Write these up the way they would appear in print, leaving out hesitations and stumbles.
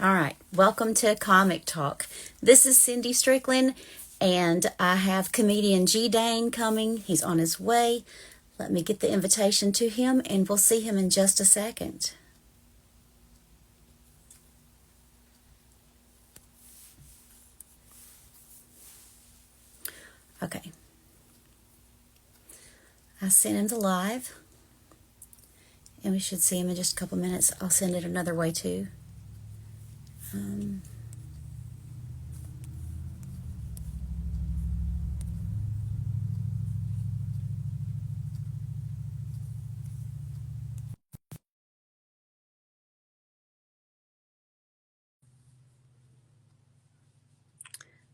All right, welcome to Comic Talk. This is Cindy Strickland, and I have comedian GDane coming. He's on his way. Let me get the invitation to him, and we'll see him in just a second. Okay. I sent him the live, and we should see him in just a couple minutes. I'll send it another way too.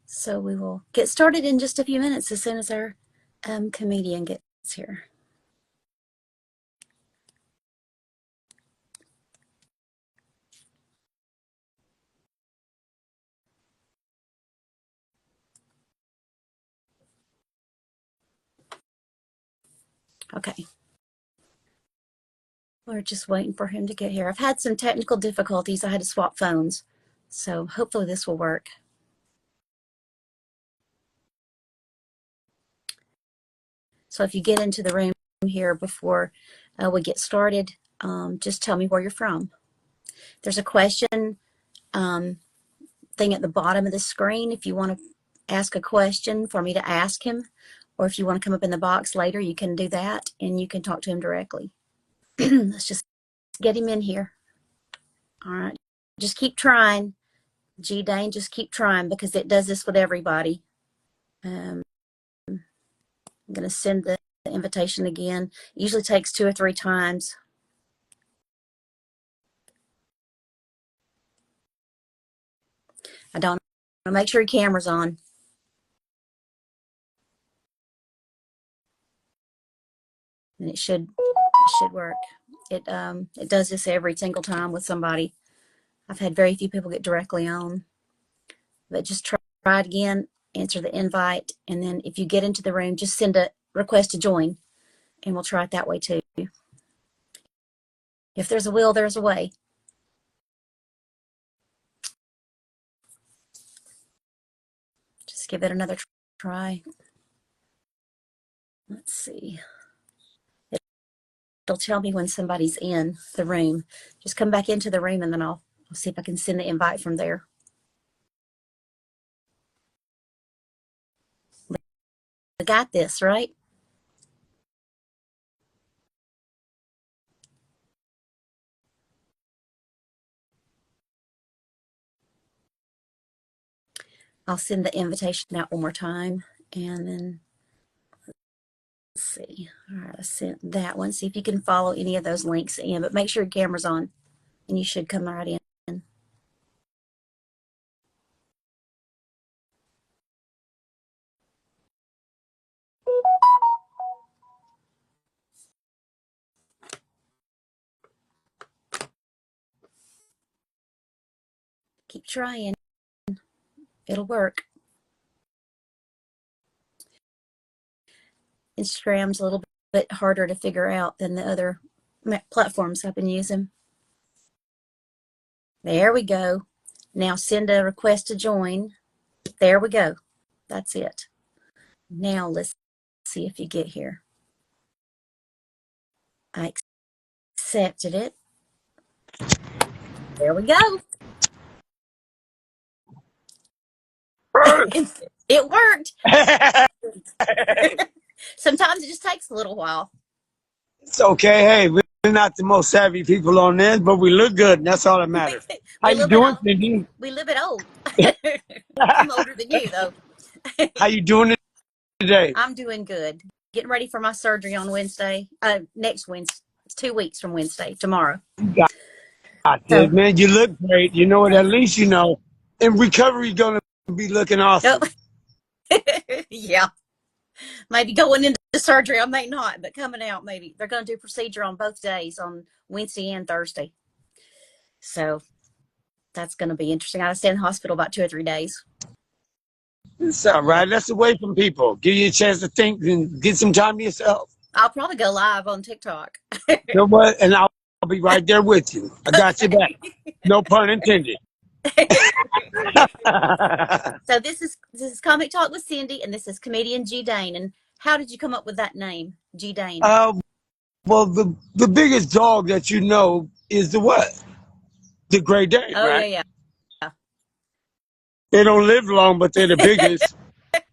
So we will get started in just a few minutes as soon as our comedian gets here. Okay. We're just waiting for him to get here. I've had some technical difficulties. I had to swap phones. So hopefully this will work. So if you get into the room here before we get started, just tell me where you're from. There's a question thing at the bottom of the screen. If you want to ask a question for me to ask him, or if you want to come up in the box later, you can do that and you can talk to him directly. Let's just get him in here. All right. Just keep trying. GDane, just keep trying because it does this with everybody. I'm going to send the invitation again. It usually takes 2 or 3 times. I don't know. Make sure your camera's on. And it should work. It does this every single time with somebody. I've had very few people get directly on. But just try it again, answer the invite, and then if you get into the room, just send a request to join, and we'll try it that way too. If there's a will, there's a way. Just give it another try. Let's see. It'll tell me when somebody's in the room. Just come back into the room, and then I'll see if I can send the invite from there. I got this, right? I'll send the invitation out one more time, and then let's see. All right, I sent that one. See if you can follow any of those links in, but make sure your camera's on, and you should come right in. Keep trying. It'll work. Instagram's a little bit harder to figure out than the other platforms I've been using. There we go. Now send a request to join. There we go. That's it. Now let's see if you get here. I accepted it. There we go. It worked. Sometimes it just takes a little while. It's okay. Hey, we're not the most savvy people on this, but we look good, and that's all that matters. How you doing, Cindy? We live it old. I'm older than you, though. How you doing today? I'm doing good. Getting ready for my surgery on Wednesday. Next Wednesday. It's 2 weeks from Wednesday, tomorrow. Got it, man. You look great. You know what? At least you know. In recovery, you're going to be looking awesome. Yeah. Maybe going into the surgery, I may not, but coming out, maybe. They're going to do procedure on both days, on Wednesday and Thursday. So that's going to be interesting. I got to stay in the hospital about 2 or 3 days. It's all right. That's away from people. Give you a chance to think and get some time to yourself. I'll probably go live on TikTok. You know what? And I'll be right there with you. I got your back. No pun intended. So this is Comic Talk with Cindy, and this is Comedian GDane. And how did you come up with that name, GDane? Well, the biggest dog that you know is the what? The Great Dane, Oh yeah, right? yeah. They don't live long, but they're the biggest.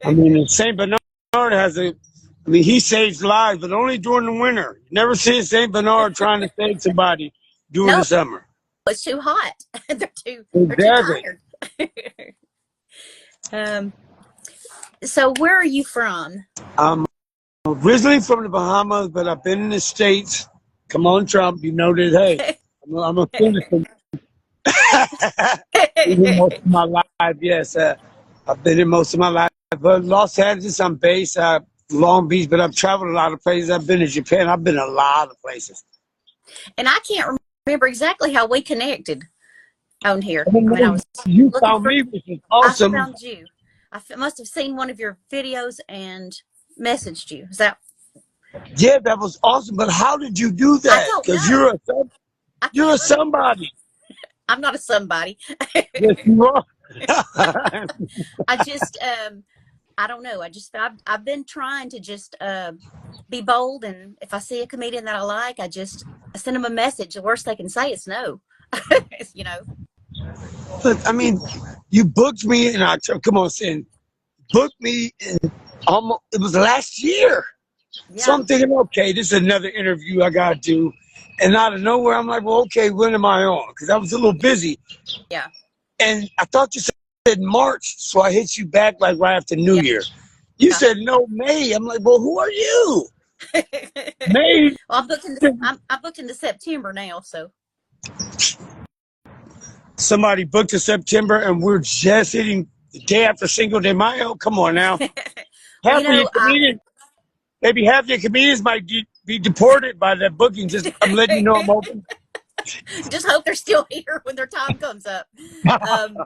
I mean, Saint Bernard has a. I mean, he saves lives, but only during the winter. You never see a Saint Bernard trying to save somebody during the No, summer. it's too hot. They're too Exactly. tired. um. So where are you from? I'm originally from the Bahamas, but I've been in the States. Come on, Trump. You know that, hey, I'm a citizen. Even most of my life, yes. I've been in most of my life. But Los Angeles, I'm based. Long Beach, but I've traveled a lot of places. I've been to Japan. I've been a lot of places. And I can't remember exactly how we connected on here. I don't I mean, I know. was You looking found for. me, which is I awesome. found you. Must have seen one of your videos and messaged you. Is that? Yeah, that was awesome. But how did you do I that? don't Because know. I you're can't a remember. somebody. I'm not a somebody. Yes, you are. I just I don't know. I've been trying to just be bold, and if I see a comedian that I like, I send them a message. The worst they can say is no. you know. But I mean, you booked me in October. Come on, Sin. Booked me in almost. It was last year. So Yeah. I'm thinking, okay, this is another interview I gotta do. And out of nowhere, I'm like, well, okay, when am I on? Because I was a little busy. Yeah. And I thought you said March, so I hit you back like right after New Yeah. Year. You Yeah. said no May. I'm like, well, who are you? May. Well, I'm booked into September now, so Somebody booked to September, and we're just hitting the day after Cinco de Mayo. Come on now, well, half of your comedians, maybe half your comedians might be deported by that booking. Just I'm letting you know I'm open. just hope they're still here when their time comes up. Um,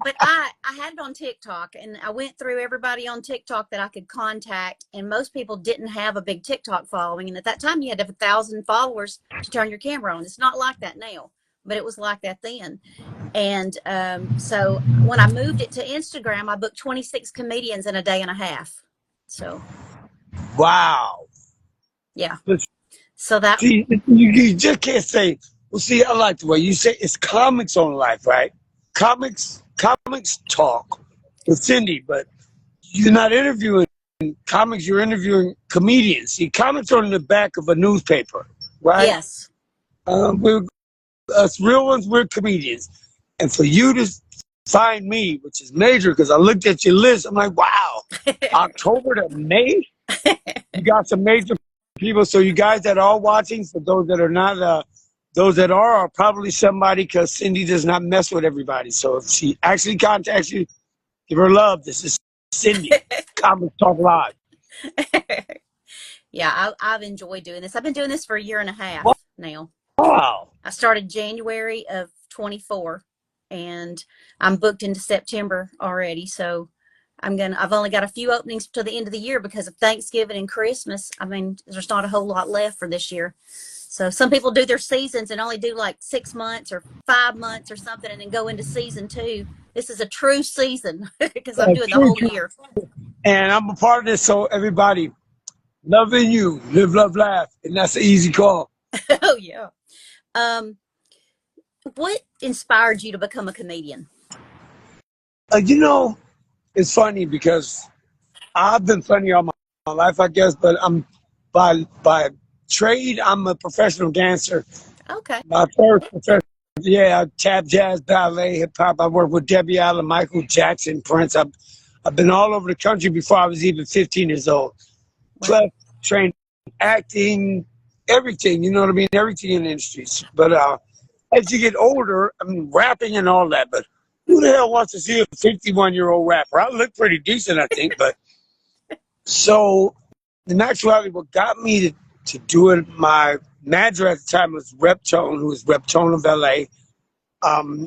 but I had it on TikTok, and I went through everybody on TikTok that I could contact, and most people didn't have a big TikTok following. And at that time, you had to have 1,000 followers to turn your camera on. It's not like that now, but it was like that then. And so when I moved it to Instagram, I booked 26 comedians in a day and a half. So Wow. yeah, But so that see, you just can't say. Well, see, I like the way you say it's comics on life, right? Comics talk with Cindy, but you're not interviewing comics. You're interviewing comedians. See, comics are in the back of a newspaper, right? yes. We're us real ones. We're comedians, and for you to find me, which is major, because I looked at your list. I'm like, wow, October to May. You got some major people. So you guys that are watching, for those that are not, those that are probably somebody, because Cindy does not mess with everybody. So if she actually contacts you, give her love. This is Cindy. Comic Talk Live. Yeah, I've enjoyed doing this. I've been doing this for a year and a half now. Wow. I started January of 24, and I'm booked into September already. So I've only got a few openings till the end of the year because of Thanksgiving and Christmas. I mean, there's not a whole lot left for this year. So some people do their seasons and only do like 6 months or 5 months or something, and then go into season two. This is a true season because I'm doing the True, whole true. year. And I'm a part of this. So everybody, loving you, live, love, laugh. And that's an easy call. Oh yeah. Um, what inspired you to become a comedian? You know, it's funny because I've been funny all my life, I guess, but I'm by trade, I'm a professional dancer. Okay. My first professional, yeah, tap, jazz, ballet, hip hop. I worked with Debbie Allen, Michael Jackson, Prince. I've been all over the country before I was even 15 years old. Wow. Plus, trained acting, everything. You know what I mean? Everything in the industries. But as you get older, I mean, rapping and all that. But who the hell wants to see a 51-year-old rapper? I look pretty decent, I think. But so, in actuality, what got me to do it, my manager at the time was Rep Tone, who was Rep Tone of LA.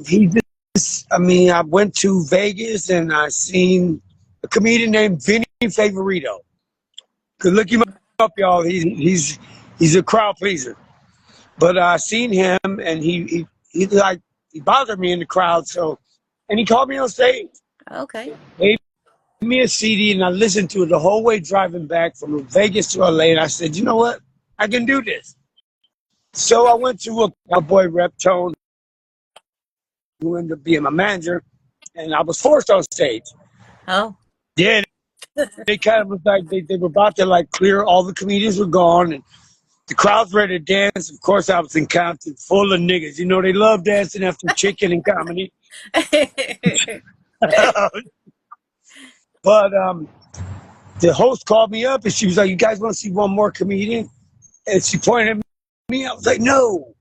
He just, I mean, I went to Vegas and I seen a comedian named Vinny Favorito. Could look him up, y'all. He's a crowd pleaser. But I seen him and he bothered me in the crowd. So And he called me on stage, Okay. gave me a CD, and I listened to it the whole way driving back from Vegas to LA. And I said, you know what? I can do this. So I went to a cowboy rep, Tone, who ended up being my manager, and I was forced on stage. Oh. Yeah, they kind of was like they were about to like clear, all the comedians were gone, and the crowd's ready to dance. Of course, I was in Compton, full of niggas. You know, they love dancing after chicken and comedy. But the host called me up and she was like, "You guys want to see one more comedian?" And she pointed at me. I was like, "No."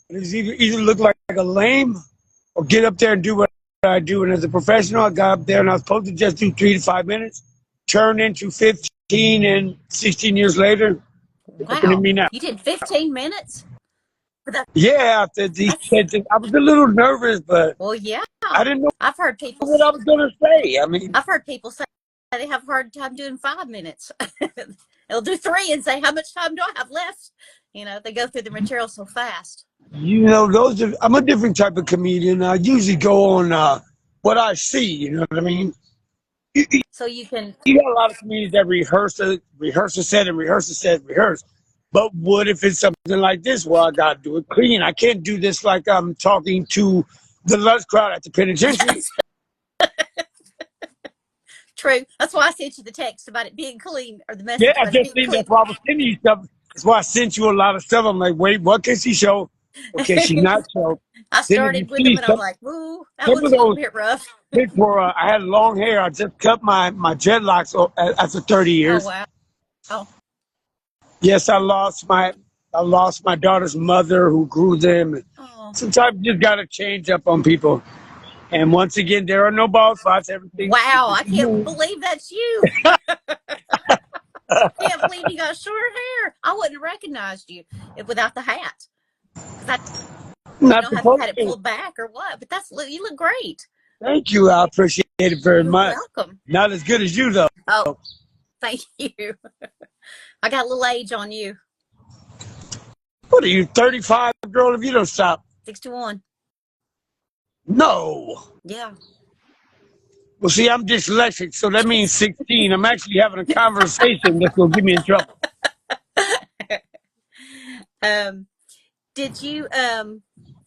It was either look like a lame or get up there and do what I do. And as a professional, I got up there and I was supposed to just do 3 to 5 minutes, turned into 15, and 16 years later, they're looking at Wow. me now. You did 15 minutes? Yeah, after these That's, kids, I was a little nervous, but well, yeah. I didn't know I've heard people what I was going to say. I mean, say they have a hard time doing 5 minutes. They'll do 3 and say, how much time do I have left? You know, they go through the material so fast. you know, I'm a different type of comedian. I usually go on what I see, you know what I mean? So you can, You got a lot of comedians that rehearse a set and rehearse a set, rehearse. But what if it's something like this? Well, I got to do it clean. I can't do this like I'm talking to the lunch crowd at the penitentiary. yes, true. That's why I sent you the text about it being clean, or the Yeah, message I about it just being think clean. that's why I was sending you stuff. That's why I sent you a lot of stuff. I'm like, wait, what can she show? What can she not show? I Then if you started with them see and I'm like, woo, that some one's of a little those bit rough. pics where I had long hair, I just cut my dreadlocks after 30 Oh, years. wow. Oh, Yes, I lost my daughter's mother who grew them. oh. Sometimes you just gotta change up on people. And once again, there are no bald spots. Everything is Wow. just I can't smooth. believe that's you. Can't believe you got short hair. I wouldn't have recognized you without the hat. Because I didn't Not know if you had supposed it to. pulled back or what. But you look great. Thank you. I appreciate it very You're much. welcome. Not as good as you though. Oh, thank you. I got a little age on you. What are you, 35, girl, if you don't stop? 61. No. Yeah. Well, see, I'm dyslexic, so that means 16. I'm actually having a conversation that's going to get me in trouble. um, did you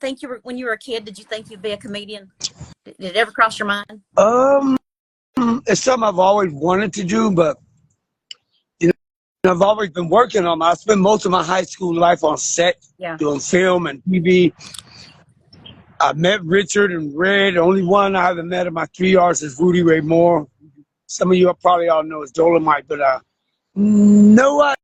think when you were a kid, did you think you'd be a comedian? Did it ever cross your mind? Um, it's something I've always wanted to do, but you know, I've always been working on. I spent most of my high school life on set, Yeah. doing film and TV. I met Richard and Red. The only one I haven't met in my 3 years is Rudy Ray Moore. Some of you probably all know is Dolomite, but no, I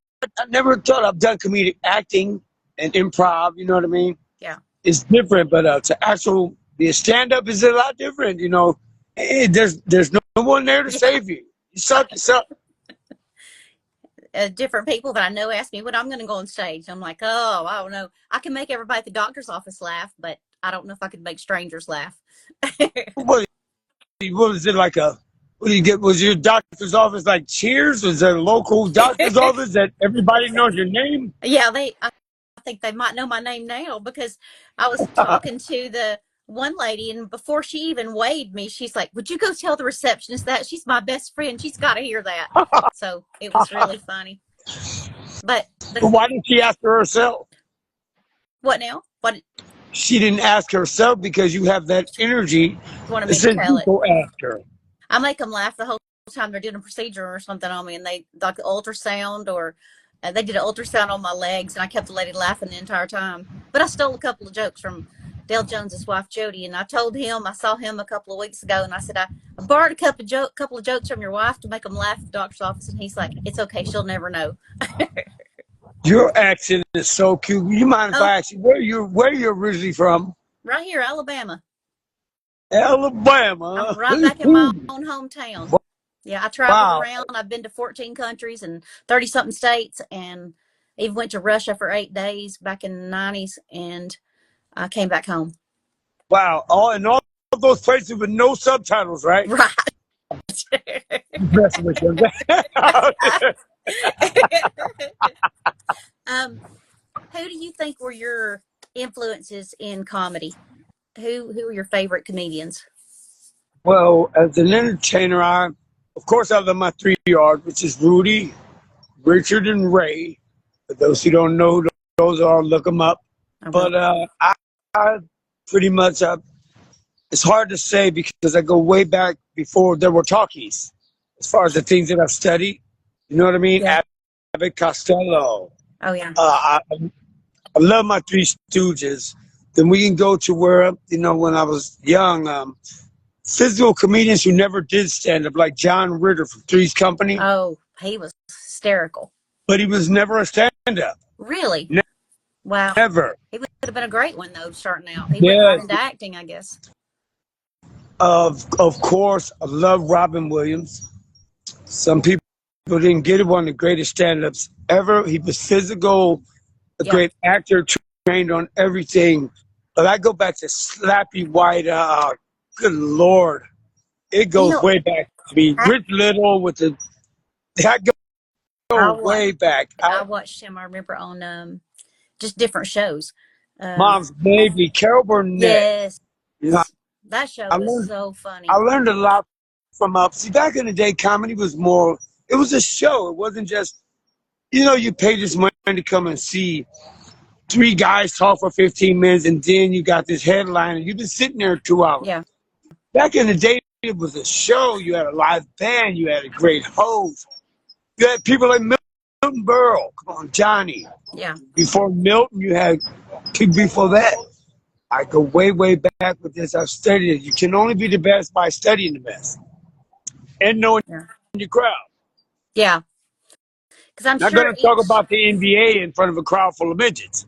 never thought I've done comedic acting and improv. You know what I mean? Yeah. It's different, but to actual be a stand up is a lot different. You know, there's no one there to Yeah. save you. You suck yourself. Different people that I know ask me when I'm going to go on stage. I'm like, oh, I don't know. I can make everybody at the doctor's office laugh, but I don't know if I could make strangers laugh. What was it like a? What do you get? Was your doctor's office like Cheers? Was there a local doctor's office that everybody knows your name? Yeah, I think they might know my name now because I was talking to the one lady, and before she even weighed me, she's like, would you go tell the receptionist that? She's my best friend. She's got to hear that. So it was really funny. But Why didn't she ask her herself? what now? What She didn't ask herself because you have that energy. wanted It me to says tell you it? go ask her. I make them laugh the whole time they're doing a procedure or something on me, and they like the ultrasound, or they did an ultrasound on my legs, and I kept the lady laughing the entire time. But I stole a couple of jokes from Dale Jones's wife Jody, and I told him I saw him a couple of weeks ago, and I said I borrowed a couple of jokes from your wife to make him laugh at the doctor's office, and he's like, "It's okay, she'll never know." Your accent is so cute. You mind if Oh, I ask you where you're originally from? right here, Alabama. Alabama. I'm right back in my own hometown. Yeah, I traveled Wow. around. I've been to 14 countries and 30 something states, and even went to Russia for 8 days back in the 90s, and I came back home. Wow. All of those places with no subtitles, right? Right. Messing with you. um, who do you think were your influences in comedy? Who are your favorite comedians? Well, as an entertainer, of course, I love my 3 yards, which is Rudy, Richard, and Ray. For those who don't know, those are, look them up. I will. But I pretty much, it's hard to say because I go way back before there were talkies. As far as the things that I've studied, you know what I mean? Yeah. Abbott Costello. Oh yeah. I love my Three Stooges. Then we can go to where, when I was young, physical comedians who never did stand up, like John Ritter from Three's Company. Oh, he was hysterical. But he was never a stand up. Really? Wow. Never. He would have been a great one though, starting out. He went right into acting, I guess. Of course, I love Robin Williams. Some people didn't get it, one of the greatest stand-ups ever. He was physical, a great actor, trained on everything. But I go back to Slappy White. Good Lord. It goes way back to me. Rich Little with the... I go way back. I watched him, I remember, on just different shows. Mom's Baby, Carol Burnett. Yes. That show was so funny. I learned a lot from see, back in the day, comedy was more, it was a show. It wasn't just, you pay this money to come and see 3 guys talk for 15 minutes, and then you got this headline, and you've been sitting there 2 hours. Yeah. Back in the day, it was a show. You had a live band. You had a great host. You had people like Milton Berle. Come on, Johnny. Yeah. Before Milton, you had people before that. I go way, way back with this. I've studied it. You can only be the best by studying the best and knowing your crowd. Yeah. Because I'm not going to talk about the NBA in front of a crowd full of midgets.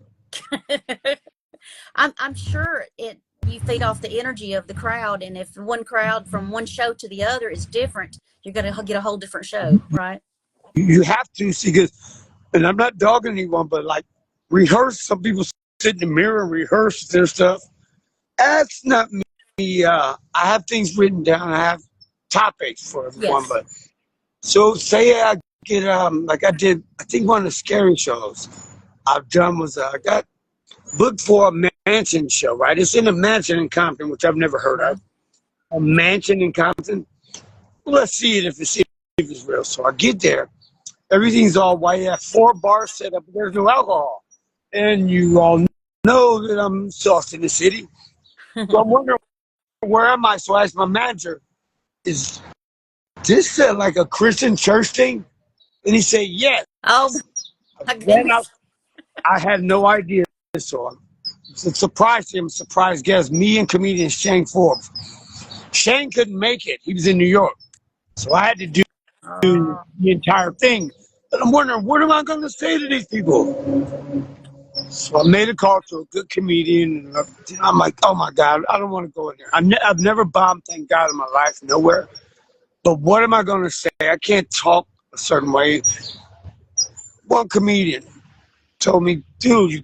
I'm sure you feed off the energy of the crowd, and if one crowd from one show to the other is different, you're going to get a whole different show, right? You have to see, because, and I'm not dogging anyone, but like rehearse. Some people sit in the mirror and rehearse their stuff. That's not me. I have things written down. I have topics for everyone. Yes. But so say I get like I did. I think one of the scary shows I've done was I got booked for a mansion show. Right, it's in a mansion in Compton, which I've never heard of. A mansion in Compton. Well, let's see it if it's real. So I get there. Everything's all white. I have 4 bars set up. But there's no alcohol, and you all know that I'm sauced in the city. So I'm wondering, where am I? So I asked my manager, is this like a Christian church thing? And he said, yes. Oh, my goodness. I had no idea. So it's a surprise to him, surprise guest, me and comedian Shane Forbes. Shane couldn't make it. He was in New York. So I had to do the entire thing. But I'm wondering, what am I going to say to these people? So I made a call to a good comedian. And I'm like, oh, my God, I don't want to go in there. I've never bombed, thank God, in my life, nowhere. But what am I going to say? I can't talk a certain way. One comedian told me, dude, you're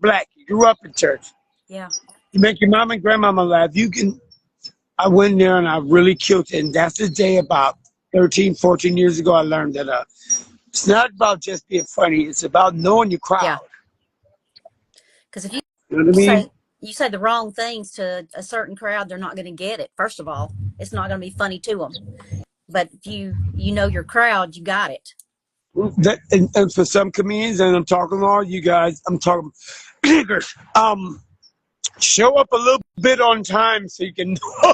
black. You grew up in church. Yeah. You make your mom and grandmama laugh. I went there and I really killed it. And that's the day about 13, 14 years ago, I learned that it's not about just being funny. It's about knowing your crowd. Yeah. Because if you say the wrong things to a certain crowd, they're not going to get it. First of all, it's not going to be funny to them. But if you know your crowd, you got it. And for some comedians, and I'm talking to all you guys, I'm talking show up a little bit on time so you can know.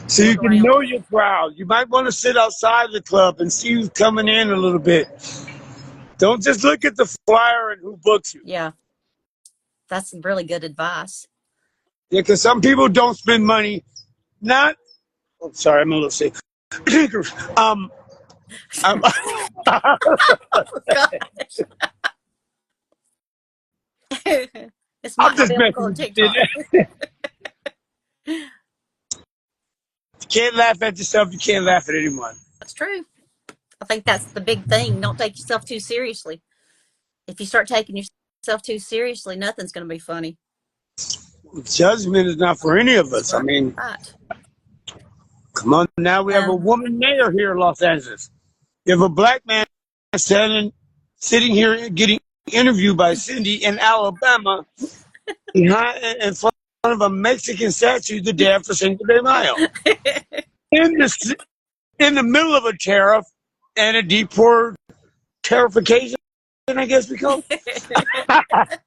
So you can know your crowd. You might want to sit outside the club and see who's coming in a little bit. Don't just look at the flyer and who books you. Yeah. That's really good advice. Yeah, because some people don't spend money. Sorry, I'm a little sick. It's I'm just messing with TikTok. You can't laugh at yourself. You can't laugh at anyone. That's true. I think that's the big thing. Don't take yourself too seriously. If you start taking yourself too seriously, nothing's going to be funny. Judgment is not for any of us. Right. I mean, come on. Now we have a woman mayor here in Los Angeles. You have a black man sitting here getting interviewed by Cindy in Alabama in front of a Mexican statue the day after Cinco de Mayo. In the middle of a tariff and a deport tarification, I guess we call it.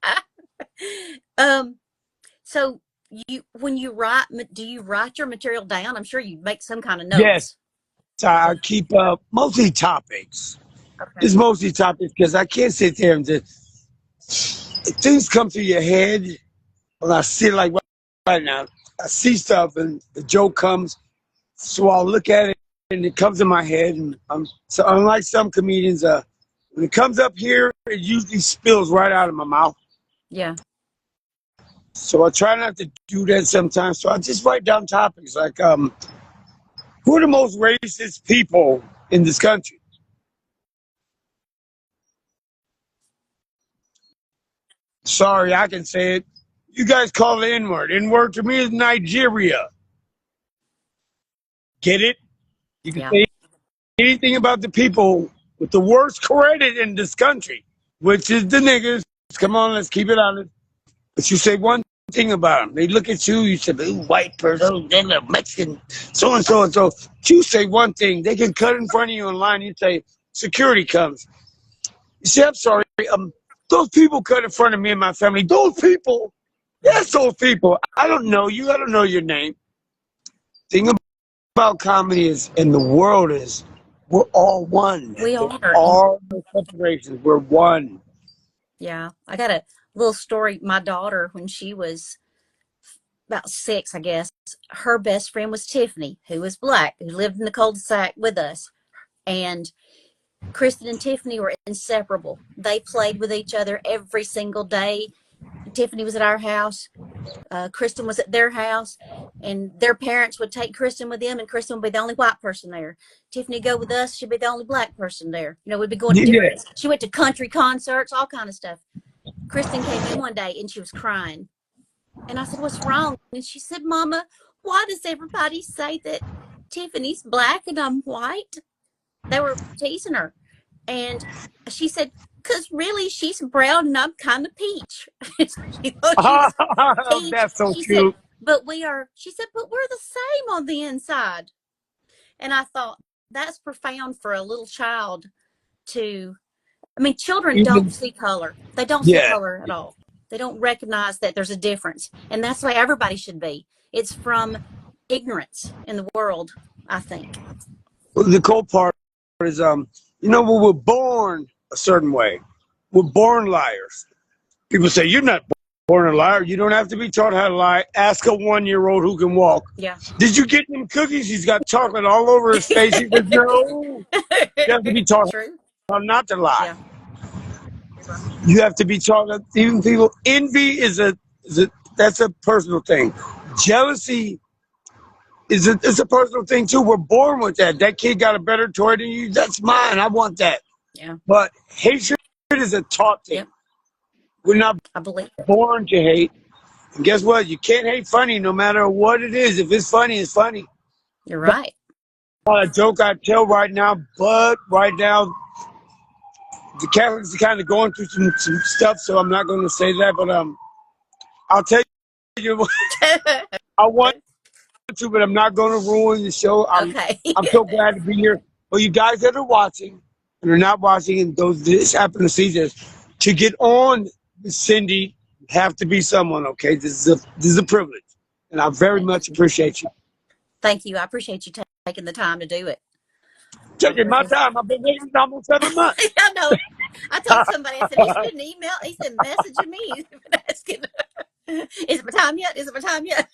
So when you write, do you write your material down? I'm sure you make some kind of Yes, notes. I keep mostly topics. Okay. It's mostly topics because I can't sit there and just things come to your head. When I see like right now, I see stuff and the joke comes, so I'll look at it and it comes in my head. And so unlike some comedians, when it comes up here, it usually spills right out of my mouth. Yeah. So I try not to do that sometimes. So I just write down topics like, who are the most racist people in this country? Sorry, I can say it. You guys call it N-word. N-word to me is Nigeria. Get it? You can say anything about the people with the worst credit in this country, which is the niggers. Come on, let's keep it honest. But you say one thing about them. They look at you, you say, white person, they're Mexican, so-and-so and so. You say one thing, they can cut in front of you in line, you say, security comes. You say, I'm sorry, those people cut in front of me and my family. Those people, yes, those people. I don't know you, I don't know your name. Thing about comedy is, in the world is, we're all one. We are. All the separations, we're one. Yeah. I got a little story. My daughter, when she was about 6, I guess, her best friend was Tiffany, who was black, who lived in the cul-de-sac with us. And Kristen and Tiffany were inseparable. They played with each other every single day. Tiffany was at our house. Kristen was at their house, and their parents would take Kristen with them, and Kristen would be the only white person there. Tiffany would go with us; she'd be the only black person there. You know, we'd be going to different. Yeah. She went to country concerts, all kind of stuff. Kristen came in one day and she was crying, and I said, "What's wrong?" And she said, "Mama, why does everybody say that Tiffany's black and I'm white?" They were teasing her, and she said, "Cause really, she's brown and I'm kind of peach." You know, she was peach. That's so She cute. said, "But we are." She said, "But we're the same on the inside." And I thought that's profound for a little child to. I mean, children don't see color. They don't see Yeah. color at all. They don't recognize that there's a difference, and that's the way everybody should be. It's from ignorance in the world, I think. Well, the cool part is, when we're born a certain way, we're born liars. People say, you're not born a liar. You don't have to be taught how to lie. Ask a 1-year-old who can walk. Yeah. Did you get them cookies? He's got chocolate all over his face. He says, no. You have to be taught True. how not to lie. Yeah. You're right. You have to be taught that even people, envy that's a personal thing. Jealousy it's a personal thing too. We're born with that. That kid got a better toy than you. That's mine. I want that. Yeah. But hatred is a taught thing. Yep. We're not I believe it. born to hate. And guess what? You can't hate funny no matter what it is. If it's funny, it's funny. You're right. Not a joke I tell right now, but right now the Catholics are kind of going through some stuff, so I'm not going to say that. But I'll tell you, I want to, but I'm not going to ruin the show. Okay. I'm so glad to be here. For you guys that are watching and are not watching, and those that happen to see this, to get on Cindy, have to be someone. Okay, this is a privilege, and I very much appreciate you. Thank you. I appreciate you taking the time to do it. Taking my time. I've been waiting almost 7 months. I know. I told somebody, I said, he said an email. He said, messaging me. He's been asking, is it my time yet? Is it my time yet?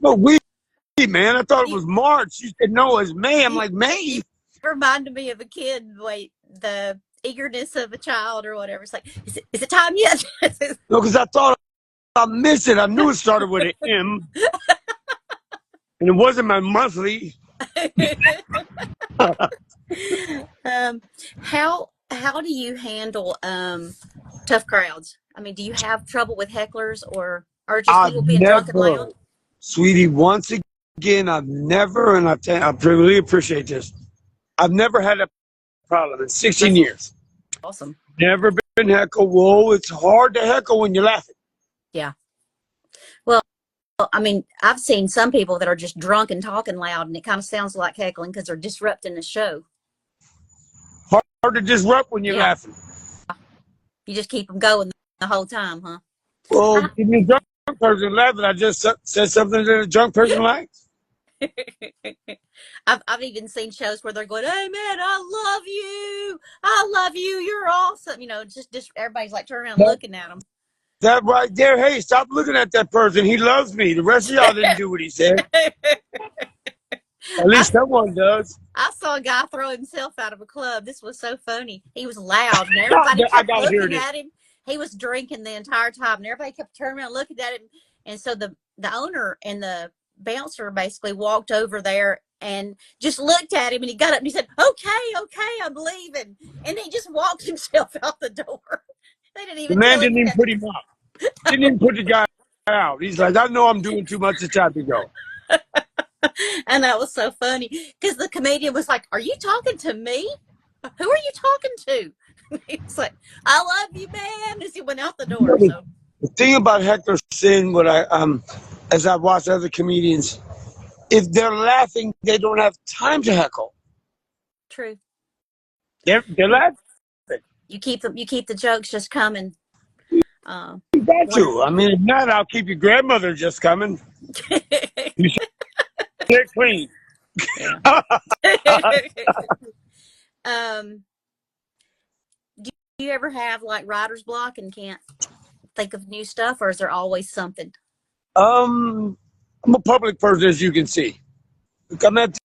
No, man. I thought it was March. You said, no, it's May. I'm like, May? It reminded me of a kid, the eagerness of a child or whatever. It's like, is it time yet? No, because I thought I missed it. I knew it started with an M. And it wasn't my monthly. How do you handle tough crowds? I mean, do you have trouble with hecklers or just people being drunk and loud? Sweetie, once again, I've never, and I really appreciate this, I've never had a problem in 16 years. Awesome. Never been heckled. Whoa, it's hard to heckle when you're laughing. Yeah. Well, I mean, I've seen some people that are just drunk and talking loud, and it kind of sounds like heckling because they're disrupting the show. Hard to disrupt when you're Yeah, laughing. you just keep them going the whole time, huh? Well, if you're a drunk person laughing, I just said something that a drunk person likes. I've even seen shows where they're going, "Hey man, I love you, you're awesome." You know, just everybody's like turning around That, looking at them. that right there, hey, stop looking at that person. He loves me. The rest of y'all didn't do what he said. At I least someone does. I saw a guy throw himself out of a club. This was so funny. He was loud, and everybody I kept gotta hear looking this. at him. He was drinking the entire time, and everybody kept turning around looking at him. And so the owner and the bouncer basically walked over there and just looked at him, and he got up and he said, "Okay, I'm leaving," and he just walked himself out the door. They didn't The even man tell him didn't even that. put him up. Didn't even put the guy out. He's like, I know I'm doing too much. It's time to go. And that was so funny because the comedian was like, "Are you talking to me? Who are you talking to?" He was like, "I love you, man," as he went out the door. So The thing about heckler sin, as I watch other comedians, if they're laughing, they don't have time to heckle. true. They're laughing. You keep the jokes just coming. You got One. to. I mean, if not, I'll keep your grandmother just coming. You should get clean. Yeah. um, do you ever have like writer's block and can't think of new stuff, or is there always something? I'm a public person, as you can see. I'm at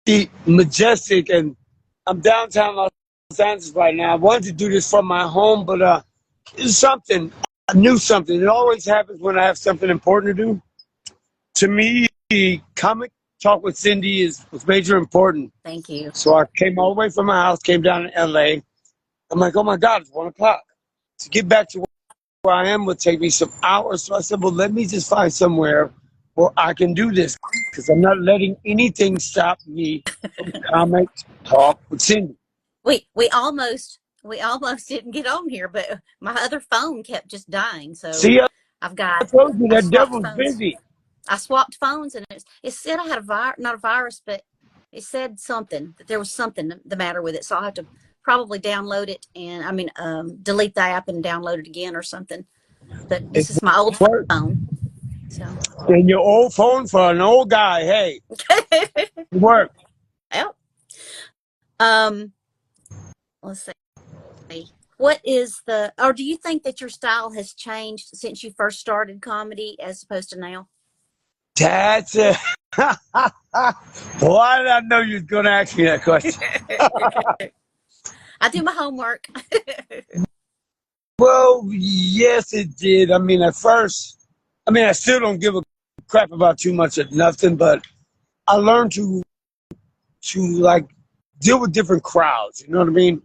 the Majestic, and I'm downtown Los Angeles right now. I wanted to do this from my home, but it's something. I knew something. It always happens when I have something important to do. To me, the comic talk with Cindy was major important. Thank you. So I came all the way from my house, came down to LA. I'm like, oh my God, it's 1:00. To get back to where I am would take me some hours. So I said, well, let me just find somewhere where I can do this because I'm not letting anything stop me from comic talk with Cindy. We almost didn't get on here, but my other phone kept just dying. So See, I I told you that swapped devil's phones. busy. I swapped phones, and it said I had not a virus, but it said something that there was something the matter with it. So I'll have to probably download it and delete the app and download it again or something. But this is my old phone. So And your old phone for an old guy, hey, it worked. well, let's see. What is or do you think that your style has changed since you first started comedy as opposed to now? That's it. Why did I know you was going to ask me that question? I do my homework. Well, yes, it did. I mean, at first, I still don't give a crap about too much of nothing, but I learned to like deal with different crowds. You know what I mean?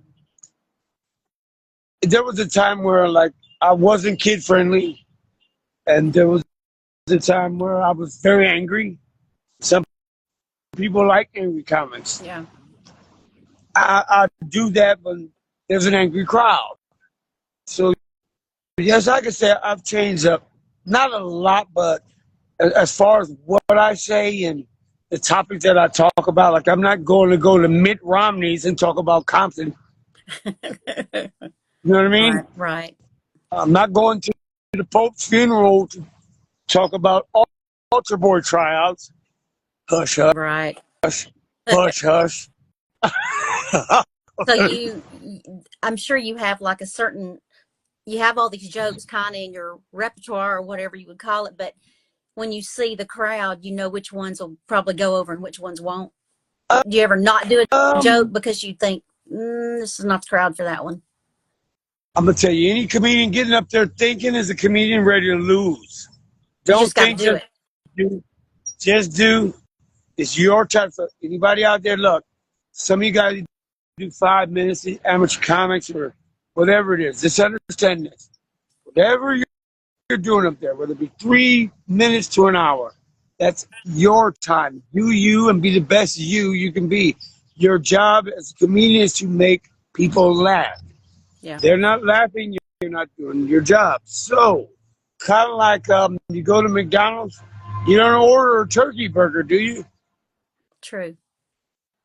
There was a time where like I wasn't kid friendly, and there was a time where I was very angry. Some people like angry comments. Yeah. I do that when there's an angry crowd. So yes, I can say I've changed up. Not a lot, but as far as what I say and the topics that I talk about, like I'm not going to go to Mitt Romney's and talk about Compton. You know what I mean? Right. I'm not going to the Pope's funeral to talk about altar boy tryouts. Hush, hush, Right. hush, hush. So I'm sure you have like you have all these jokes kind of in your repertoire or whatever you would call it, but when you see the crowd, you know which ones will probably go over and which ones won't. Do you ever not do a joke because you think, this is not the crowd for that one? I'm going to tell you, any comedian getting up there thinking is a comedian ready to lose. You Don't just got to think do it. just do. It's your time. For anybody out there, look, some of you guys do 5 minutes, amateur comics or whatever it is. Just understand this. Whatever you're doing up there, whether it be 3 minutes to an hour, that's your time. Do you and be the best you can be. Your job as a comedian is to make people laugh. Yeah. They're not laughing, you're not doing your job. So, kind of like you go to McDonald's You don't order a turkey burger, do you? True.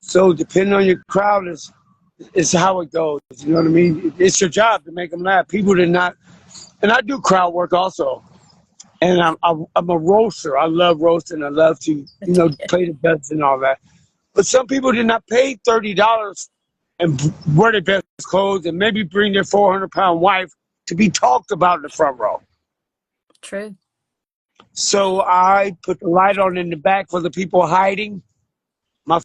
So depending on your crowd is how it goes. You know what I mean? It's your job to make them laugh. People did not, and I do crowd work also. And I'm a roaster. I love roasting. I love to play the bets and all that. But some people did not pay $30 and wear their best clothes and maybe bring their 400-pound wife to be talked about in the front row. True. So I put the light on in the back for the people hiding. My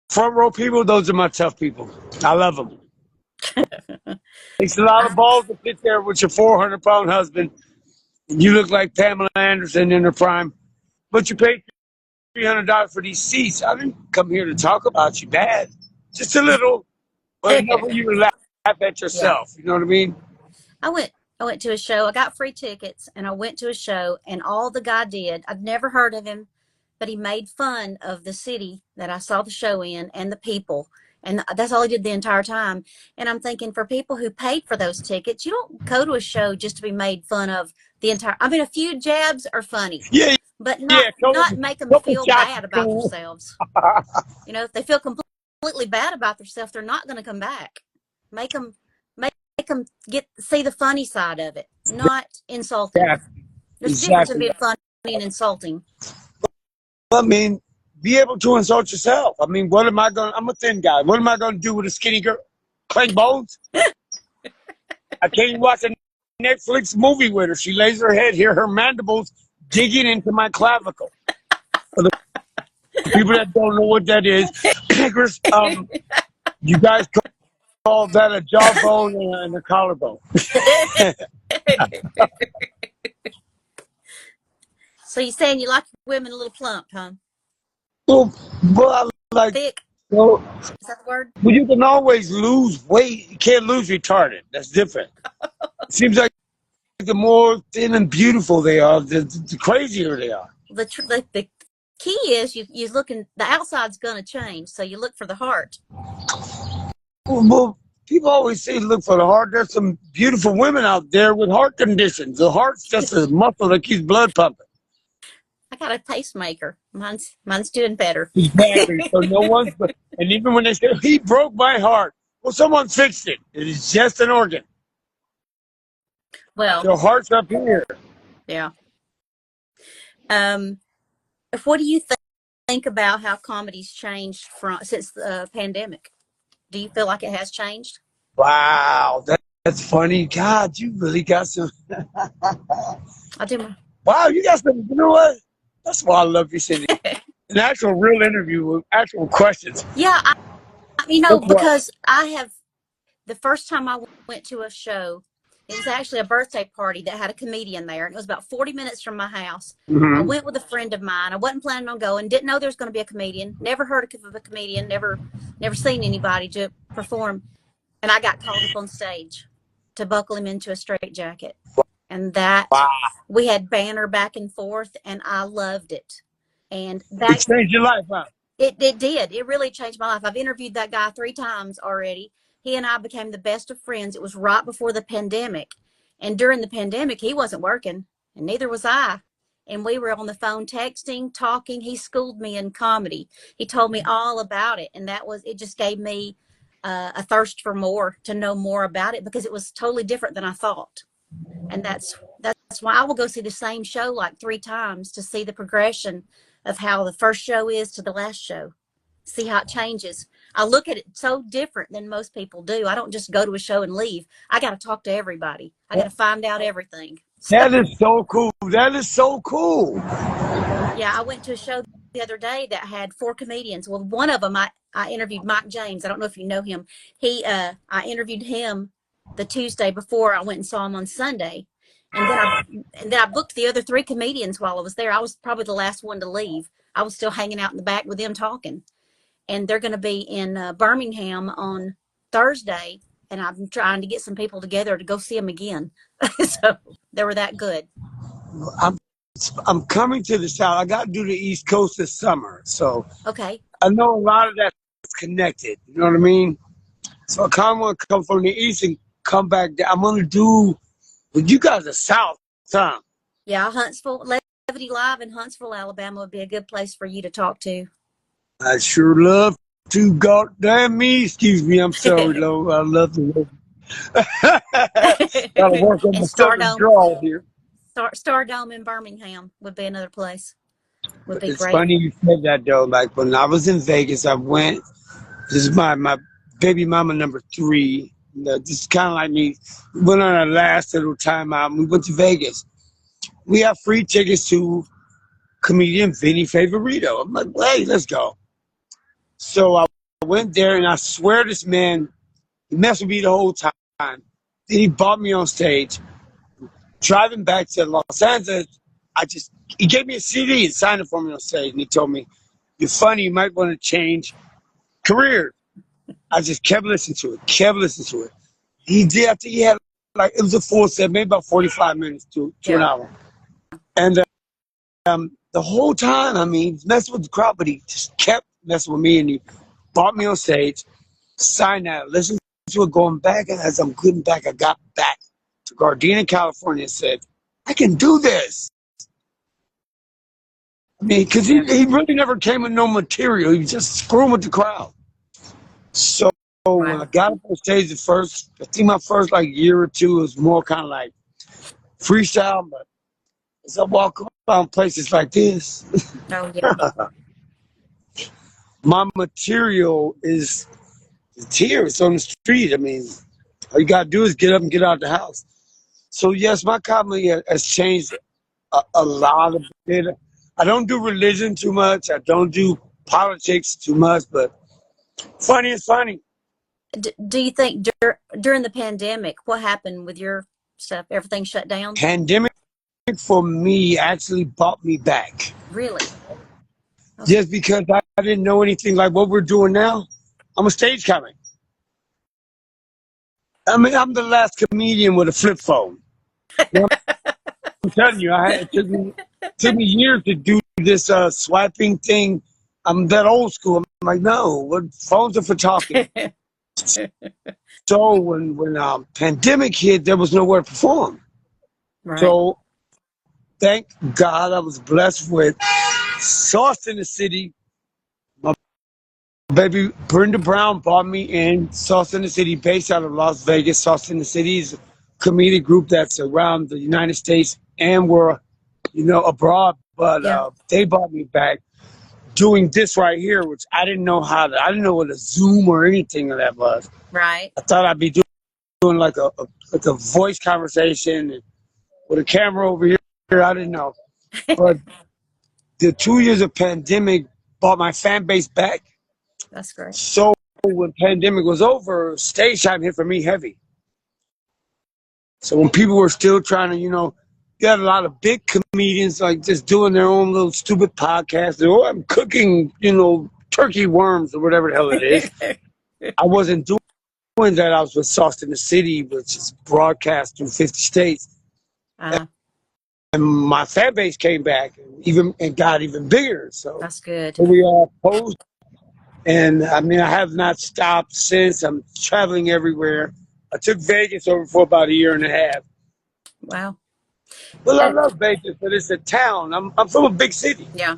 front row people, those are my tough people. I love them. Takes a lot of balls to sit there with your 400-pound husband. You look like Pamela Anderson in her prime, but you paid $300 for these seats. I didn't come here to talk about you bad, just a little, but enough for you to laugh at Yeah. yourself. You know what I mean? I went to a show. I got free tickets and I went to a show, and all the guy did, I'd never heard of him, but he made fun of the city that I saw the show in and the people. And that's all he did the entire time. And I'm thinking, for people who paid for those tickets, you don't go to a show just to be made fun of the entire. I mean, a few jabs are funny, Yeah, but yeah. not make them Couple feel shots bad is about cool. themselves. If they feel completely bad about themselves, they're not going to come back. Make them see the funny side of it, not insulting. Yeah, There's a difference in exactly. being funny and insulting. I mean, be able to insult yourself. I mean, what am I going? I'm a thin guy. What am I going to do with a skinny girl? Clank bones? I can't even watch a Netflix movie with her. She lays her head, hear her mandibles digging into my clavicle. For the people that don't know what that is, Chris, you guys call that a jawbone and a collarbone. So you're saying you like women a little plump, huh? Well, I like, Thick? well, Is that the word? you can always lose weight. You can't lose retarded. That's different. It seems like the more thin and beautiful they are, the crazier they are. The key is you looking. The outside's going to change, so you look for the heart. Well, people always say look for the heart. There's some beautiful women out there with heart conditions. The heart's just a muscle that keeps blood pumping. I got a pacemaker. Mine's doing better. Exactly. So no one's, and even when they say he broke my heart, well, someone fixed it. It is just an organ. Well, Your heart's up here. yeah. Um, what do you think about how comedy's changed since the pandemic? Do you feel like it has changed? Wow, that's funny. God, you really got some. I do. Wow, you got some. You know what? That's why I love you, Cindy. An actual real interview with actual questions. Yeah, That's why. because I have the first time I went to a show, it was actually a birthday party that had a comedian there, and it was about 40 minutes from my house. I Mm-hmm. went with a friend of mine. I wasn't planning on going, didn't know there was going to be a comedian, never heard of a comedian, never seen anybody to perform, and I got called up on stage to buckle him into a straitjacket. And that Wow, we had banter back and forth, and I loved it. And it that changed your life, huh? it did. It really changed my life. I've interviewed that guy 3 times already. He and I became the best of friends. It was right before the pandemic. And during the pandemic, he wasn't working, and neither was I. And we were on the phone texting, talking. He schooled me in comedy. He told me all about it. And it just gave me a thirst for more, to know more about it, because it was totally different than I thought. And that's why I will go see the same show like 3 times, to see the progression of how the first show is to the last show, see how it changes. I look at it so different than most people do. I don't just go to a show and leave. I got to talk to everybody. I got to find out everything. So, That is so cool. That is so cool. yeah, I went to a show the other day that had 4 comedians. Well, one of them, I interviewed Mike James. I don't know if you know him. I interviewed him the Tuesday before I went and saw him on Sunday. And then I booked the other 3 comedians while I was there. I was probably the last one to leave. I was still hanging out in the back with them talking. And they're going to be in Birmingham on Thursday. And I'm trying to get some people together to go see them again. So they were that good. I'm I'm coming to the South. I got to do the East Coast this summer, so Okay. I know a lot of that's connected. You know what I mean? So I kind of want to come from the East and come back. I'm gonna do. But you guys are South, huh? Yeah, Huntsville, 70 Live in Huntsville, Alabama would be a good place for you to talk to. I sure love to. Goddamn me. Excuse me. I'm sorry, Lo. I love to. Gotta work on And my southern Stardome, drawl here. Stardome in Birmingham would be another place. Would be It's great. funny you said that though. Like when I was in Vegas, I went. This is my baby mama number 3. This is kind of like me. We went on our last little time out. And we went to Vegas. We have free tickets to comedian Vinny Favorito. I'm like, hey, let's go. So I went there, and I swear this man, he messed with me the whole time. Then he bought me on stage. Driving back to Los Angeles, he gave me a CD and signed it for me on stage, and he told me, "You're funny. You might want to change career." I just kept listening to it. He did. I think he had it was a full set, maybe about 45 minutes to an hour, and the whole time, I mean, he's messing with the crowd, but he just kept messing with me, and he brought me on stage, signed that, listened to it, going back, and as I'm getting back, I got back to Gardena, California, and said, I can do this. I mean, because he really never came with no material. He was just screwing with the crowd. So when I got up on stage I think my first year or two was more kind of like freestyle, but as I walk around places like this, my material is here. It's on the street. I mean, all you got to do is get up and get out of the house. So, yes, my comedy has changed a lot of it. I don't do religion too much. I don't do politics too much, but funny is funny. Do you think during the pandemic, what happened with your stuff? Everything shut down? Pandemic for me actually brought me back. Really? Okay. Just because I didn't know anything like what we're doing now. I'm a stage comic. I mean, I'm the last comedian with a flip phone. You know, I'm telling you, it took me years to do this swiping thing. I'm that old school. I'm like, no, what phones are for talking. So when pandemic hit, there was nowhere to perform. Right. So thank God I was blessed with Sauce in the City. My baby Brenda Brown brought me in. Sauce in the City, based out of Las Vegas. Sauce in the City is a comedic group that's around the United States and we're, abroad. But they brought me back doing this right here, which I didn't know I didn't know what a Zoom or anything of that was. Right. I thought I'd be doing like a voice conversation with a camera over here. I didn't know. But the 2 years of pandemic brought my fan base back. That's great. So when pandemic was over, stage time hit for me heavy. So when people were still trying to, you had a lot of big comedians like just doing their own little stupid podcasts. Oh, I'm cooking, turkey worms or whatever the hell it is. I wasn't doing that. I was with Sauce in the City, which is broadcast through 50 states. And my fan base came back and got even bigger. So that's good. We all posed. And I mean, I have not stopped since. I'm traveling everywhere. I took Vegas over for about 1.5 years. Wow. Well, I love Vegas, but it's a town. I'm from a big city. Yeah.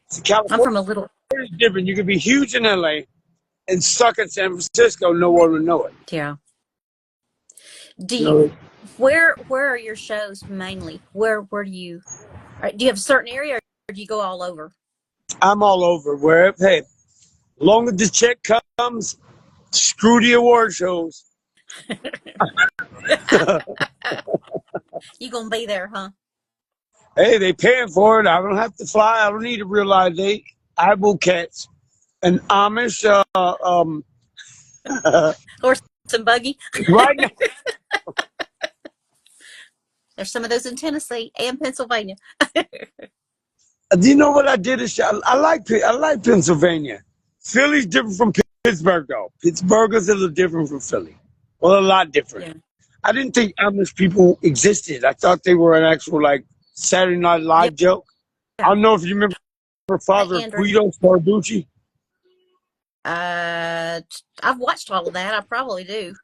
It's California. I'm from a little. It's different. You can be huge in LA and suck in San Francisco. No one will know it. Yeah. Where are your shows mainly? Where do you have a certain area, or do you go all over? I'm all over. Hey, long as the check comes, screw the award shows. You gonna be there, huh? Hey, they paying for it. I don't have to fly. I don't need a real ID. I will catch an Amish horse and buggy. Right now. There's some of those in Tennessee and Pennsylvania. Do you know what I did? I like Pennsylvania. Philly's different from Pittsburgh, though. Pittsburgh is a little different from Philly. Well, a lot different. Yeah. I didn't think Amish people existed. I thought they were an actual Saturday Night Live joke. Yeah. I don't know if you remember her father, Guido Sarducci. I've watched all of that. I probably do.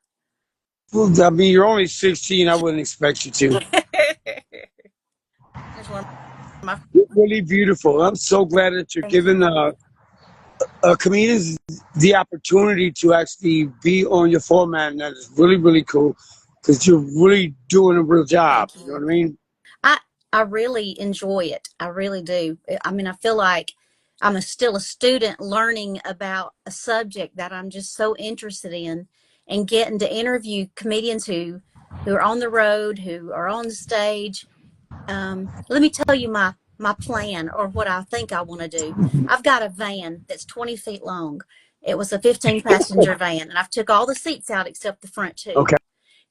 Well, I mean, you're only 16. I wouldn't expect you to. There's one. my really beautiful. I'm so glad that you're thank you. giving comedians the opportunity to actually be on your format, and that is really, really cool because you're really doing a real job. Thank You know you. what I mean? I I really enjoy it. I really do. I mean, I feel like still a student learning about a subject that I'm just so interested in, and getting to interview comedians who are on the road, who are on the stage. Let me tell you my plan, or what I think I want to do. I've got a van that's 20 feet long. It was a 15 passenger van, and I've took all the seats out except the front two. Okay.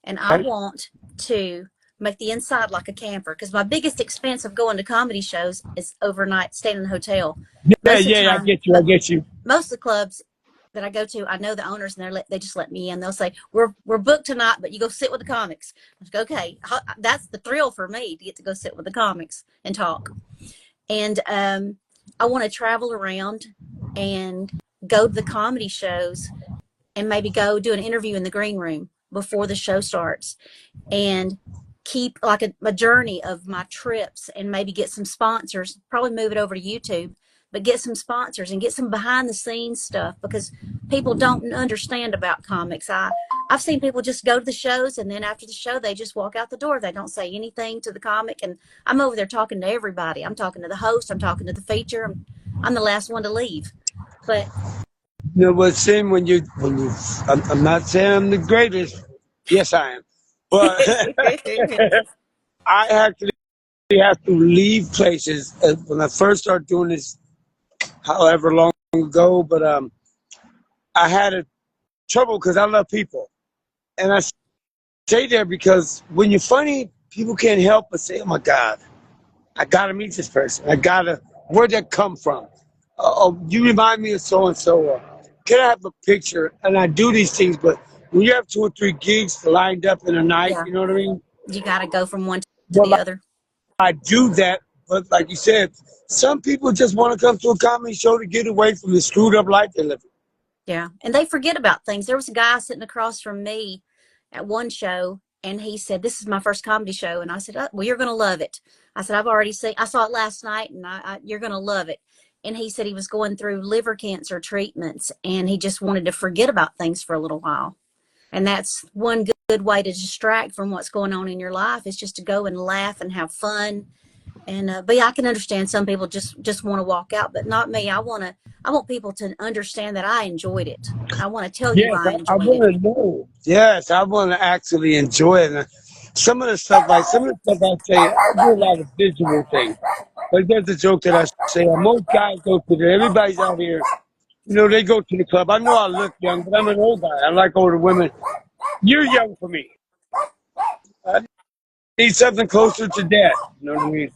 And I want to make the inside like a camper, because my biggest expense of going to comedy shows is overnight staying in a hotel. Yeah, Most of the yeah, I time, get you. I get you. most of the clubs that I go to, I know the owners, and they just let me in. They'll say, "We're booked tonight, but you go sit with the comics." I was like, okay, that's the thrill for me, to get to go sit with the comics and talk. And I want to travel around and go to the comedy shows, and maybe go do an interview in the green room before the show starts, and keep like a journey of my trips, and maybe get some sponsors, probably move it over to YouTube, but get some sponsors and get some behind the scenes stuff, because people don't understand about comics. I've seen people just go to the shows, and then after the show they just walk out the door. They don't say anything to the comic, and I'm over there talking to everybody. I'm talking to the host, I'm talking to the feature. I'm the last one to leave. But You know what's saying I'm not saying I'm the greatest. Yes, I am. But I actually have to leave places when I first started doing this, however long ago. But I had a trouble because I love people, and I stay there because when you're funny, people can't help but say, "Oh my God, I gotta meet this person. I gotta. Where'd that come from? Oh, you remind me of so and so. Can I have a picture?" And I do these things, but when you have 2 or 3 gigs lined up in a night, yeah, you know what I mean? you got to go from one to Well, the other. I do that, but like you said, some people just want to come to a comedy show to get away from the screwed up life they live. Yeah. And they forget about things. There was a guy sitting across from me at one show, and he said, "This is my first comedy show." And I said, "Oh, well, you're going to love it." I said, I saw it last night, and you're going to love it." And he said he was going through liver cancer treatments, and he just wanted to forget about things for a little while. And that's one good way to distract from what's going on in your life, is just to go and laugh and have fun. And but yeah, I can understand some people just want to walk out, but not me. I want people to understand that I enjoyed it. I want to tell you Yes, I I enjoyed it. want to know. Yes, I want to actually enjoy it. And some of the stuff I say, I do a lot of visual things. Like there's a joke that I say, most guys go to everybody's out here, they go to the club. I know I look young, but I'm an old guy. I like older women. You're young for me. I need something closer to death. You know what I mean?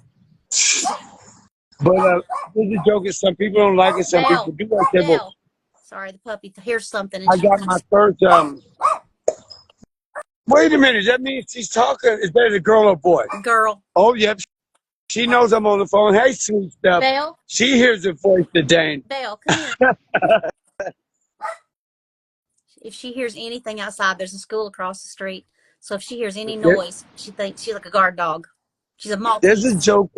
But there's a joke that some people don't like it, some people Dale, do. I said, well, Dale. Sorry, the puppy hears something and I she got my comes. first. Wait a minute. That means she's talking. Is that a girl or boy? Girl. Oh, yep. She knows I'm on the phone. Hey, sweet stuff. Dale, She hears the voice of Dane. Dale, come here. If she hears anything outside, there's a school across the street. So if she hears any There- noise, she thinks she's like a guard dog. She's a There's a Maltese. joke.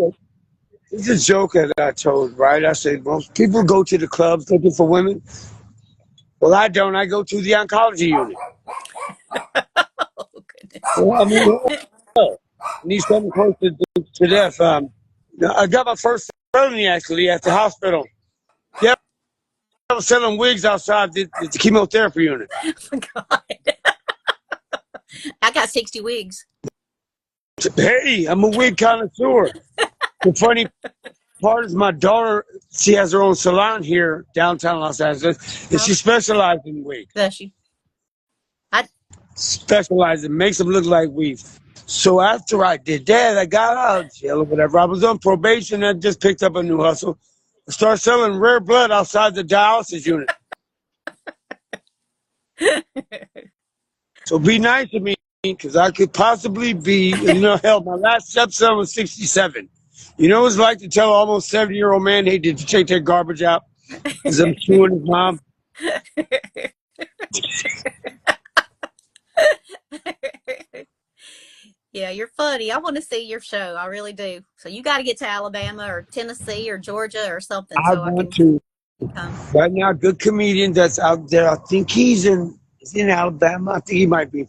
There's a joke that I told, right? I said, well, people go to the clubs looking for women. Well, I don't. I go to the oncology unit. Oh, goodness. Well, I mean, need something close to death. I got my first felony actually at the hospital. Yeah, I was selling wigs outside the chemotherapy unit. Oh, my God. I got 60 wigs. Hey, I'm a wig connoisseur. The funny part is my daughter, she has her own salon here downtown Los Angeles, and she specializes in wigs. Bless you. I, Specializes, makes them look like weave. So after I did that, I got out of jail or whatever. I was on probation and just picked up a new hustle. I started selling rare blood outside the dialysis unit. So be nice to me, because I could possibly be, hell, my last stepson was 67. You know what it's like to tell an almost 70-year-old man, hey, did you take that garbage out? Because I'm chewing his mom. Yeah, you're funny. I want to see your show. I really do. So you got to get to Alabama or Tennessee or Georgia or something I so I want can to. come. Right now, good comedian that's out there. I think he's in Alabama. I think he might be.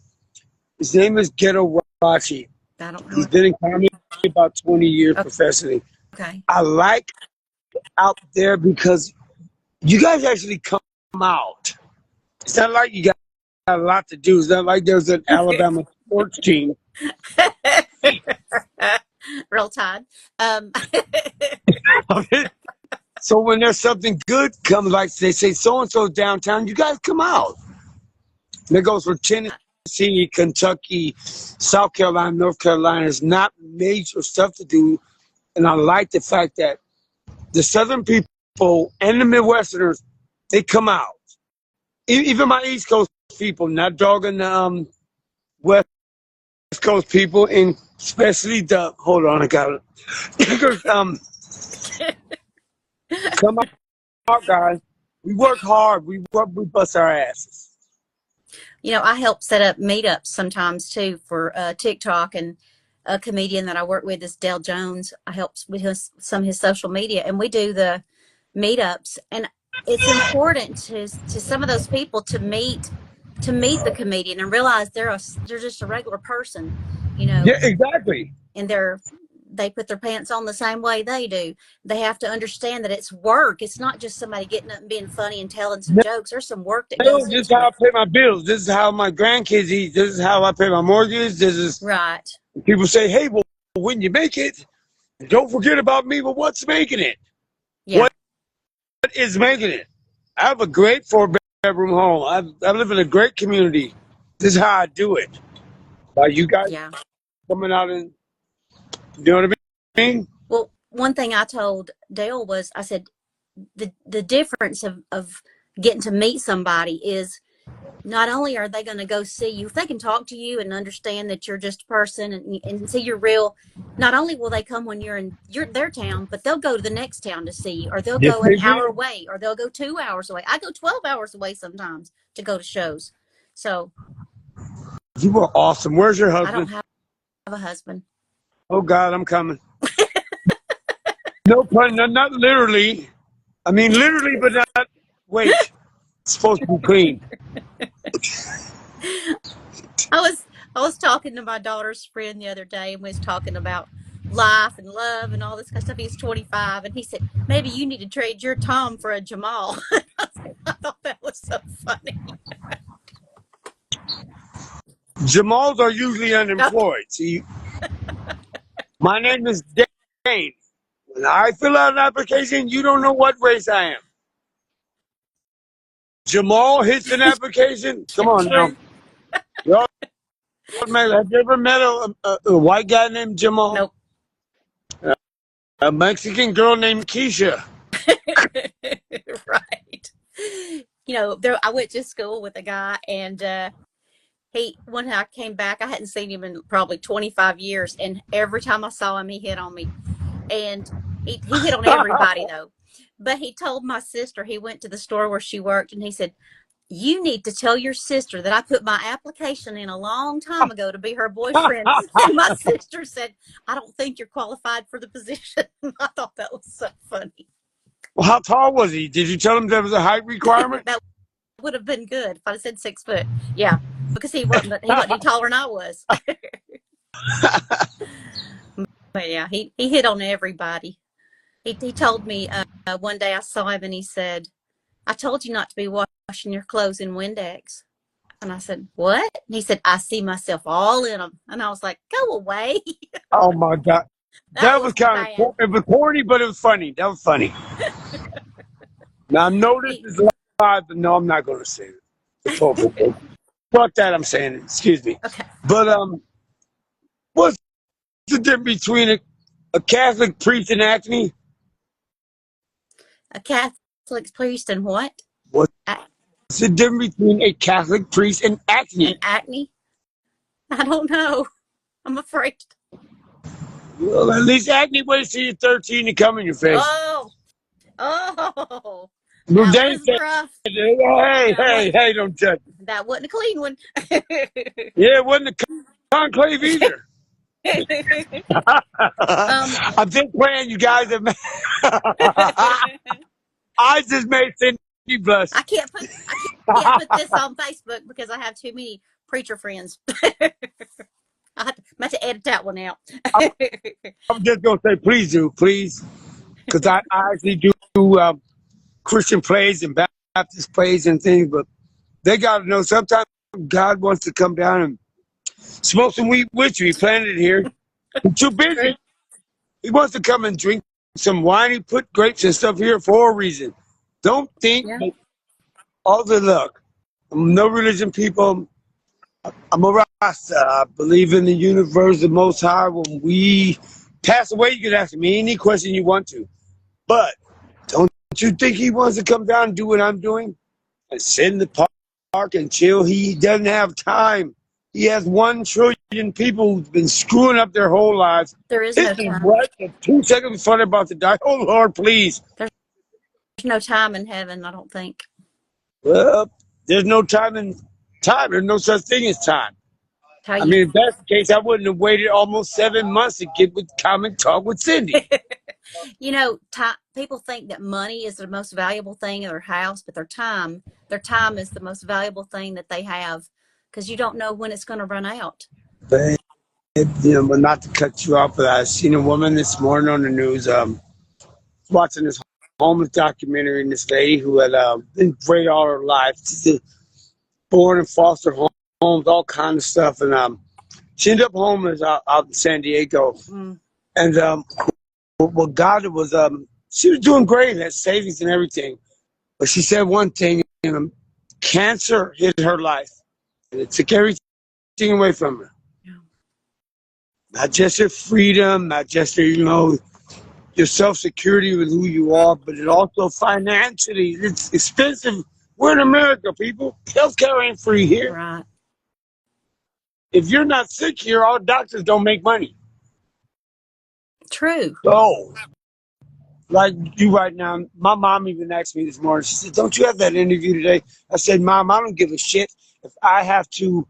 His name is Ghetto Rachi. I don't know He's it. been in comedy about 20 years professionally. Okay. I like out there because you guys actually come out. It's not like you got a lot to do. It's not like there's an Alabama sports team. Real Tide. Um, So when there's something good comes, like they say, so and so downtown, you guys come out. And it goes for Tennessee, Kentucky, South Carolina, North Carolina. It's not major stuff to do, and I like the fact that the Southern people and the Midwesterners, they come out. Even my East Coast people, not dogging the West Coast people, and especially the. Hold on, I got it. Because come out, guys. We work hard. We bust our asses. I help set up meetups sometimes too for TikTok, and a comedian that I work with is Dale Jones. I help with some of his social media, and we do the meetups. And it's important to some of those people to meet the comedian and realize they're just a regular person, Yeah, exactly. and they put their pants on the same way they do. They have to understand that it's work. It's not just somebody getting up and being funny and telling some jokes. There's some work that No, goes this is into how I it. pay my bills. This is how my grandkids eat. This is how I pay my mortgage. This is Right. people say, "Hey, well, when you make it, don't forget about me." But what's making it? Yeah. What is making it? I have a great four-bedroom home. I live in a great community. This is how I do it. Like you guys Yeah. coming out and you know what I mean? Well, one thing I told Dale was, I said, the difference of getting to meet somebody is not only are they going to go see you, if they can talk to you and understand that you're just a person and see you're real, not only will they come when you're in their town, but they'll go to the next town to see you, or they'll Yes, go an they hour will. away, or they'll go 2 hours away. I go 12 hours away sometimes to go to shows. So You are awesome. Where's your I don't husband? have a husband. Oh God, I'm coming. No pun, not literally. I mean literally, but not. Wait, it's supposed to be clean. I was talking to my daughter's friend the other day, and we was talking about life and love and all this kind of stuff. He's 25, and he said, maybe you need to trade your Tom for a Jamal. I thought that was so funny. Jamals are usually unemployed. See, my name is Dane. When I fill out an application, you don't know what race I am. Jamal hits an application. Come on now. True. Y'all, have you ever met a white guy named Jamal? Nope. A Mexican girl named Keisha. Right. I went to school with a guy, and when I came back, I hadn't seen him in probably 25 years, and every time I saw him, he hit on me. And he hit on everybody though. But he told my sister, he went to the store where she worked, and he said, you need to tell your sister that I put my application in a long time ago to be her boyfriend. And my sister said, I don't think you're qualified for the position. I thought that was so funny. Well, how tall was he? Did you tell him there was a height requirement? That would have been good if I'd said 6 foot. Yeah, because he wasn't any taller than I was. But yeah, he hit on everybody. He told me one day I saw him, and he said, I told you not to be washing your clothes in Windex. And I said, what? And he said, I see myself all in them. And I was like, go away. Oh my God. That That was was kind bad. of, it was corny, but it was funny. That was funny. Now, I know this He, is live, but no, I'm not going to say it. It's over. Fuck that, I'm saying it. Excuse me. okay. But what's the difference between a Catholic priest and acne? A Catholic priest and what? What's A- the difference between a Catholic priest and and acne? acne? I don't know. I'm afraid. Well, at least acne waits till you're 13 to come in your face. Oh, oh, that Bourdain was said, rough. hey, That hey, was hey, don't judge me. that wasn't a clean one. Yeah, it wasn't a conclave either. I'm just praying you guys have. I just made Cindy blush. I can't put this on Facebook because I have too many preacher friends. I have to edit that one out. I'm just gonna say, please do, please, because I actually do Christian plays and Baptist plays and things, but they got to know sometimes God wants to come down and smoke some weed with you. He planted it here. He's too busy. True. He wants to come and drink some wine. He put grapes and stuff here for a reason. Don't think Yeah. that all the luck. I'm no religion people. I'm a Rasta. I believe in the universe, the Most High. When we pass away, you can ask me any question you want to. But don't you think he wants to come down and do what I'm doing? And sit in the park and chill? He doesn't have time. He has 1 trillion people who've been screwing up their whole lives. There is This no is time. what? 2 seconds before they're about to die. Oh, Lord, please. There's no time in heaven, I don't think. Well, there's no time in time. There's no such thing as time. Tell I you. mean, if that's the case, I wouldn't have waited almost 7 months to get with Comic Talk with Cindy. You know, people think that money is the most valuable thing in their house, but their time is the most valuable thing that they have because you don't know when it's going to run out. But, but not to cut you off, but I seen a woman this morning on the news watching this homeless documentary, and this lady who had been great all her life. She's born in foster homes, all kind of stuff, and she ended up homeless out in San Diego. Mm. And what God was, she was doing great, had savings and everything, but she said one thing: cancer hit her life, and it took everything away from her. Yeah. Not just your freedom, not just your self-security with who you are, but it also financially, it's expensive. We're in America, people. Healthcare ain't free here. Right. If you're not sick here, all doctors don't make money. True. So, like you right now, my mom even asked me this morning, she said, don't you have that interview today? I said, Mom, I don't give a shit if I have to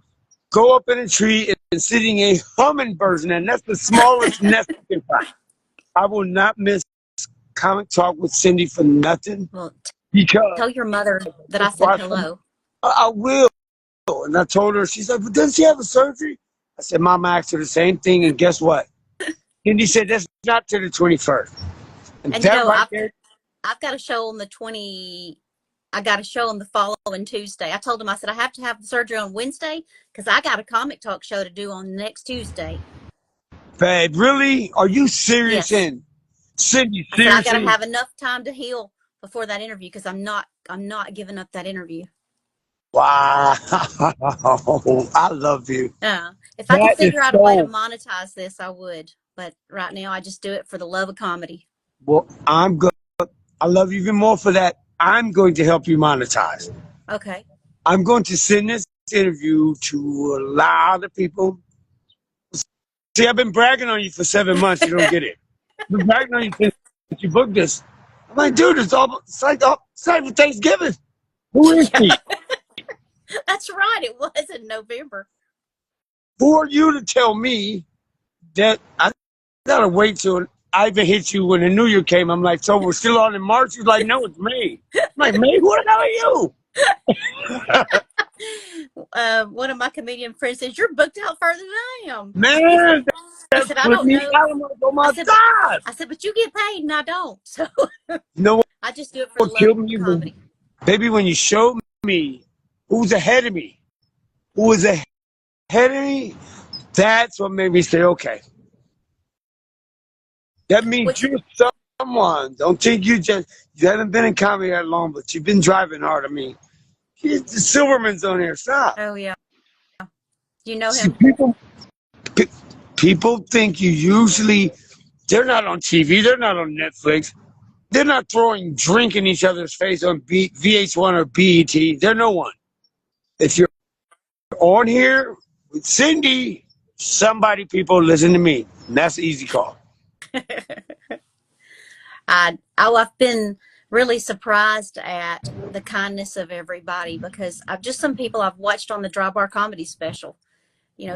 go up in a tree and sitting a hummingbird's nest, and that's the smallest nest you can find. I will not miss Comic Talk with Cindy for nothing. Well, Because tell your mother that I said hello. I will. And I told her, she's like, but doesn't she have a surgery? I said, Mom asked her the same thing, and guess what? Cindy said, that's not till the 21st. And And that right there. I've got a show on the I got a show on the following Tuesday. I told him, I said, I have to have the surgery on Wednesday because I got a Comic Talk show to do on next Tuesday. Babe, really? Are you serious? Yes. Cindy, I said, I got seriously? to have enough time to heal before that interview because I'm not giving up that interview. Wow. I love you. If I could That is figure out a way to so. monetize this, I would. But right now, I just do it for the love of comedy. Well, I'm good. I love you even more for that. I'm going to help you monetize. Okay. I'm going to send this interview to a lot of people. See, I've been bragging on you for 7 months. You don't get it. I've been bragging on you since you booked this. I'm like, dude, it's like for Thanksgiving. Who is he? That's right. It was in November. Who are you to tell me that I gotta wait till I even hit you when the New Year came? I'm like, so we're still on in March? He's like, no, it's May. I'm like, May? Who the hell are you? One of my comedian friends says, you're booked out further than I am. Man, He that said, I flipped don't me know. out. I'm like, oh my God. I said, but you get paid and I don't. So You know what I just do it for the love killed of me? comedy. Baby, when you showed me who's ahead of me, who was ahead of me, that's what made me say, okay. That means you're someone. Don't think you haven't been in comedy that long, but you've been driving hard. I mean, the Silverman's on here. Stop. Oh, yeah. You know See, him? people think you usually, they're not on TV. They're not on Netflix. They're not throwing drink in each other's face on VH1 or BET. They're no one. If you're on here with Cindy, people listen to me. And that's an easy call. I've been really surprised at the kindness of everybody because some people I've watched on the Dry Bar Comedy Special,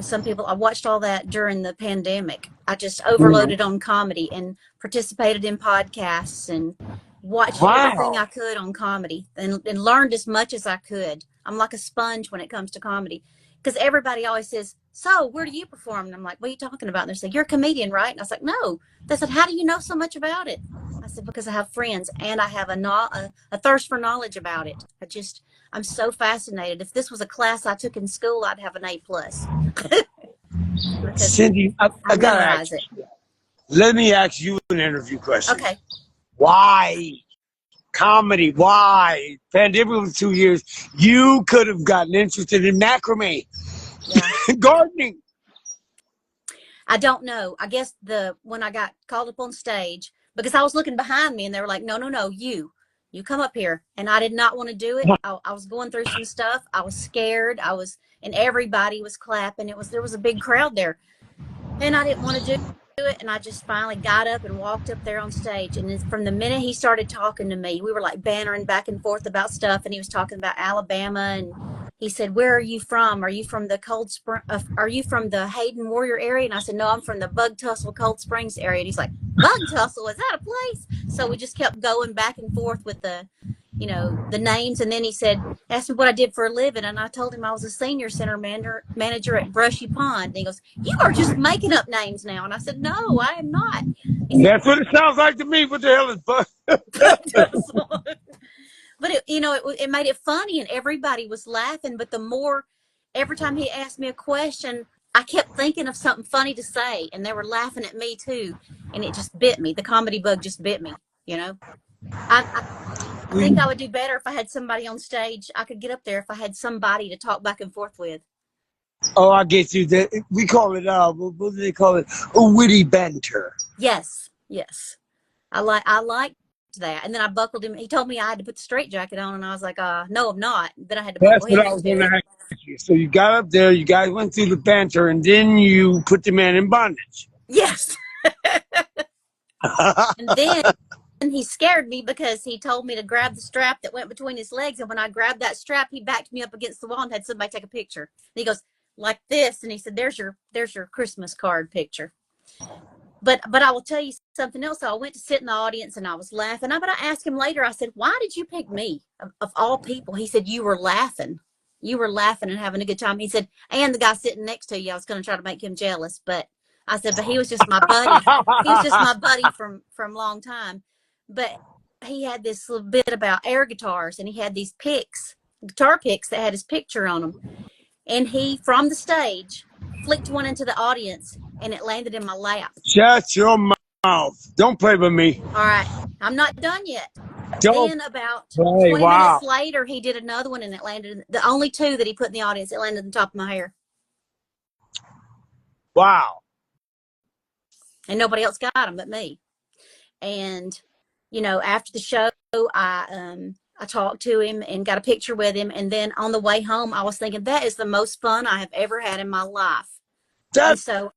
some people, I watched all that during the pandemic. I just overloaded on comedy and participated in podcasts and watched everything Wow. I could on comedy and learned as much as I could. I'm like a sponge when it comes to comedy because everybody always says, so where do you perform? And I'm like, what are you talking about? And they're like, you're a comedian, right? And I was like, no. They said, how do you know so much about it? I said, because I have friends and I have a thirst for knowledge about it. I'm so fascinated. If this was a class I took in school, I'd have an A plus because Cindy, I I gotta ask memorize it. you. Let me ask you an interview question. Okay. Why comedy? Why? Pandemic was 2 years. You could have gotten interested in macrame, Yeah. gardening. I don't know. I guess when I got called up on stage, because I was looking behind me and they were like, no, no, no, you come up here. And I did not want to do it. I was going through some stuff. I was scared. And everybody was clapping. There was a big crowd there and I didn't want to do it. And I just finally got up and walked up there on stage. And from the minute he started talking to me, we were like bantering back and forth about stuff. And he was talking about Alabama. And he said, where are you from? Are you from the are you from the Hayden Warrior area? And I said, no, I'm from the Bug Tussle Cold Springs area. And he's like, Bug Tussle, is that a place? So we just kept going back and forth with the names. And then he asked me what I did for a living. And I told him I was a senior center manager at Brushy Pond. And he goes, you are just making up names now. And I said, no, I am not. He said, That's what it sounds like to me. What the hell is bug? Bug Tussle. But it made it funny and everybody was laughing. But every time he asked me a question, I kept thinking of something funny to say and they were laughing at me too. And it just bit me. The comedy bug just bit me, I think I would do better if I had somebody on stage. I could get up there if I had somebody to talk back and forth with. Oh, I get you. We call it, what do they call it? A witty banter. Yes. Yes. I liked that. And then I buckled him. He told me I had to put the straitjacket on and I was like, no, I'm not. Then I had to That's buckle what him I was into going to it. ask you. So you got up there, you guys went through the banter, and then you put the man in bondage. Yes. And then he scared me because he told me to grab the strap that went between his legs. And when I grabbed that strap, he backed me up against the wall and had somebody take a picture. And he goes, like this. And he said, there's your Christmas card picture. But I will tell you something else. So I went to sit in the audience and I was laughing. But I asked him later, I said, why did you pick me of all people? He said, you were laughing. You were laughing and having a good time. He said, and the guy sitting next to you, I was going to try to make him jealous. But I said, but he was just my buddy. He was just my buddy from long time. But he had this little bit about air guitars and he had these guitar picks that had his picture on them. And he, from the stage, flicked one into the audience and it landed in my lap. Shut your mouth. Don't play with me. All right. I'm not done yet. Don't Then about play. 20 Wow. minutes later, he did another one and it landed, the only two that he put in the audience, it landed on the top of my hair. Wow. And nobody else got them but me. And, after the show, I talked to him and got a picture with him. And then on the way home, I was thinking, that is the most fun I have ever had in my life. And That's so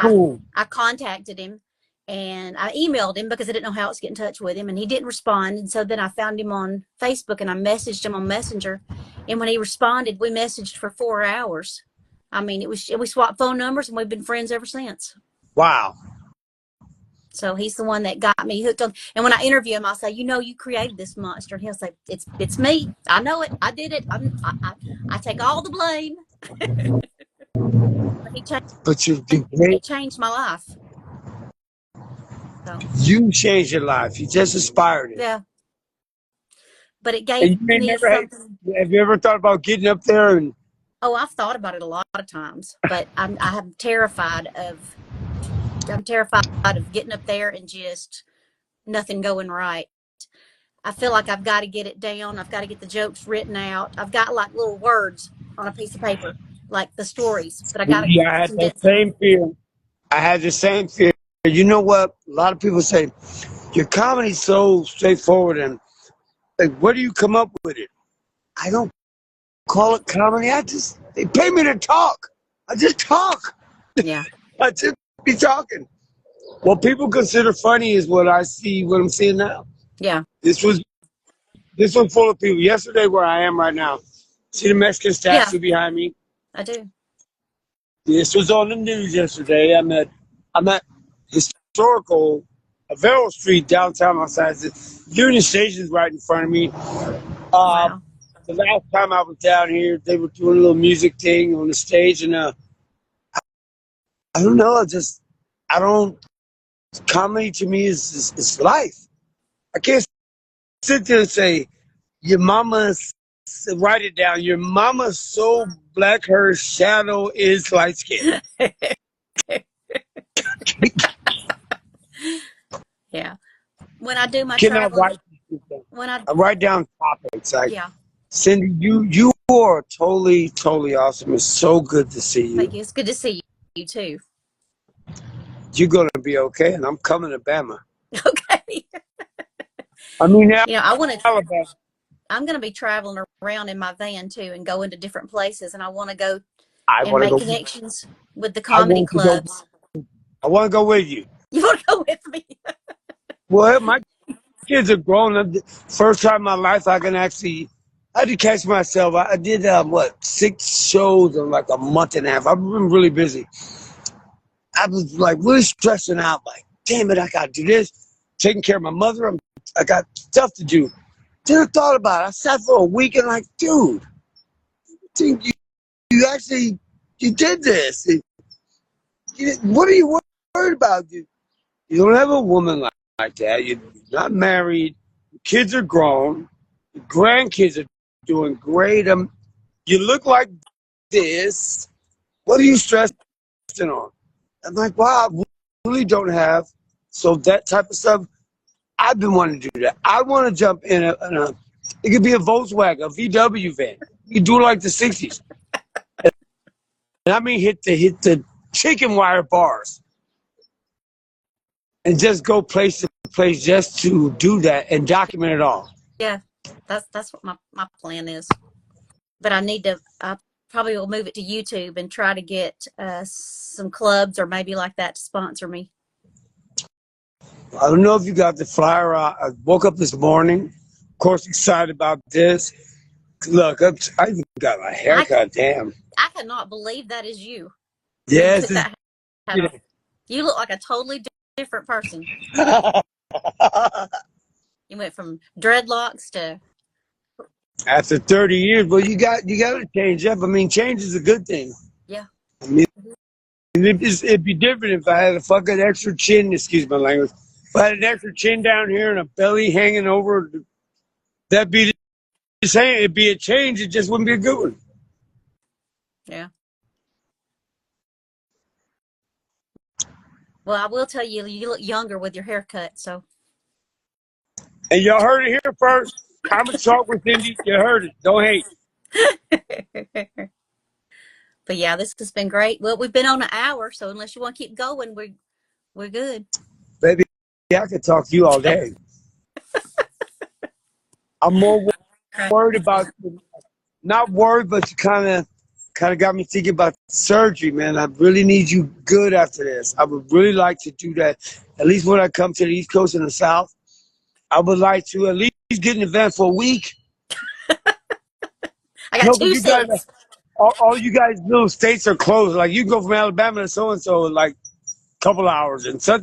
cool. I contacted him and I emailed him because I didn't know how else to get in touch with him. And he didn't respond. And so then I found him on Facebook and I messaged him on Messenger. And when he responded, we messaged for 4 hours. I mean, we swapped phone numbers and we've been friends ever since. Wow. So he's the one that got me hooked on. And when I interview him, I'll say, you created this monster. And he'll say, it's me. I know it. I did it. I take all the blame. But It changed my life. So you changed your life. You just inspired it. yeah. But it gave me something. Have you ever thought about getting up there and? Oh, I've thought about it a lot of times, but I'm terrified of getting up there and just nothing going right. I feel like I've got to get it down. I've got to get the jokes written out. I've got like little words on a piece of paper, like the stories, but I got to Yeah, I had the same fear. I had the same fear. You know what? A lot of people say your comedy's so straightforward, and like, where do you come up with it? I don't call it comedy. They pay me to talk. I just talk. Yeah. I just be talking. What people consider funny is what I'm seeing now. Yeah. This was full of people. Yesterday, where I am right now, see the Mexican statue behind me? I do. This was on the news yesterday. I'm at historical Avero Street downtown Los Angeles. Union Station's right in front of me. Uh, Wow. the last time I was down here, they were doing a little music thing on the stage, and I don't know. I don't. Comedy to me is life. I can't sit there and say your mama's. Write it down. Your mama's so black, her shadow is light skin. Yeah. When I do my Cannot traveling, write. when I, I write down topics. Like yeah, Cindy, you are totally awesome. It's so good to see thank you. you. It's good to see you too. You're gonna be okay, and I'm coming to Bama. Okay. I mean, I want to, Alabama. I'm going to be traveling around in my van too and go into different places. And I want to go I and want to make go. connections with the I comedy want to go. clubs. I want to go with you. You want to go with me? Well, my kids are grown up. First time in my life I can actually. I had to catch myself. I did 6 shows in like a month and a half. I've been really busy. I was like really stressing out. Like, damn it, I gotta do this. Taking care of my mother. I got stuff to do. Then I thought about it. I sat for a week and like, dude, think you actually you did this. What are you worried about? You don't have a woman like that. You're not married. Your kids are grown. Your grandkids are doing great. You look like this. What are you stressing on? I'm like, wow, I really don't have. So that type of stuff, I've been wanting to do that. I want to jump in it could be a Volkswagen, a VW van. You do it like the 60s. And I mean hit the chicken wire bars and just go place to place just to do that and document it all. Yeah, that's what my plan is. But I probably will move it to YouTube and try to get some clubs or maybe like that to sponsor me. I don't know if you got the flyer out. I woke up this morning, of course, excited about this. Look, I even got my haircut. Damn. I cannot believe that is you. When you Yes. took that hat off. You look like a totally different person. You went from dreadlocks to After 30 years, well, you got to change up. I mean, change is a good thing. yeah. I mean, it'd be different if I had a fucking extra chin. Excuse my language. If I had an extra chin down here and a belly hanging over, that'd be the same. It'd be a change. It just wouldn't be a good one. Yeah. Well, I will tell you, you look younger with your haircut. So. And y'all heard it here first. ComicTalk with Cindy. You heard it. Don't hate. But yeah, this has been great. Well, we've been on an hour, so unless you want to keep going, we're good. Baby, I could talk to you all day. I'm more worried about, not worried, but you kind of got me thinking about surgery, man. I really need you good after this. I would really like to do that. At least when I come to the East Coast and the South, I would like to at least get in the van for a week. I got 2 cents. All you guys little states are closed. Like you can go from Alabama to so and so in like a couple hours, and such.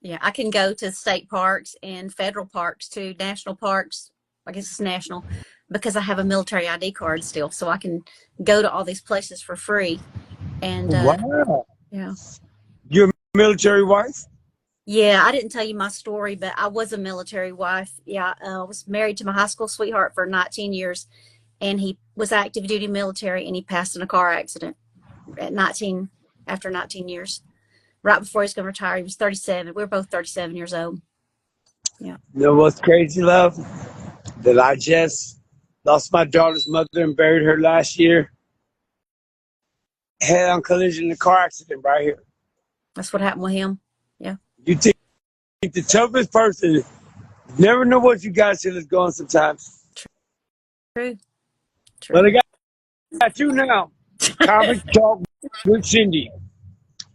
Yeah, I can go to state parks and federal parks to national parks. I guess it's national because I have a military ID card still, so I can go to all these places for free. And Wow. yeah, You're a military wife? yeah. I didn't tell you my story, but I was a military wife. Yeah, I was married to my high school sweetheart for 19 years, and he was active duty military, and he passed in a car accident at 19 after 19 years. Right before he was going to retire, he was 37. We were both 37 years old. Yeah. You know what's crazy, love? That I just lost my daughter's mother and buried her last year. Head-on collision in a car accident right here. That's what happened with him. Yeah. You think the toughest person, never know what you got till it's gone sometimes. True. But I got you now. ComicTalk with Cindy.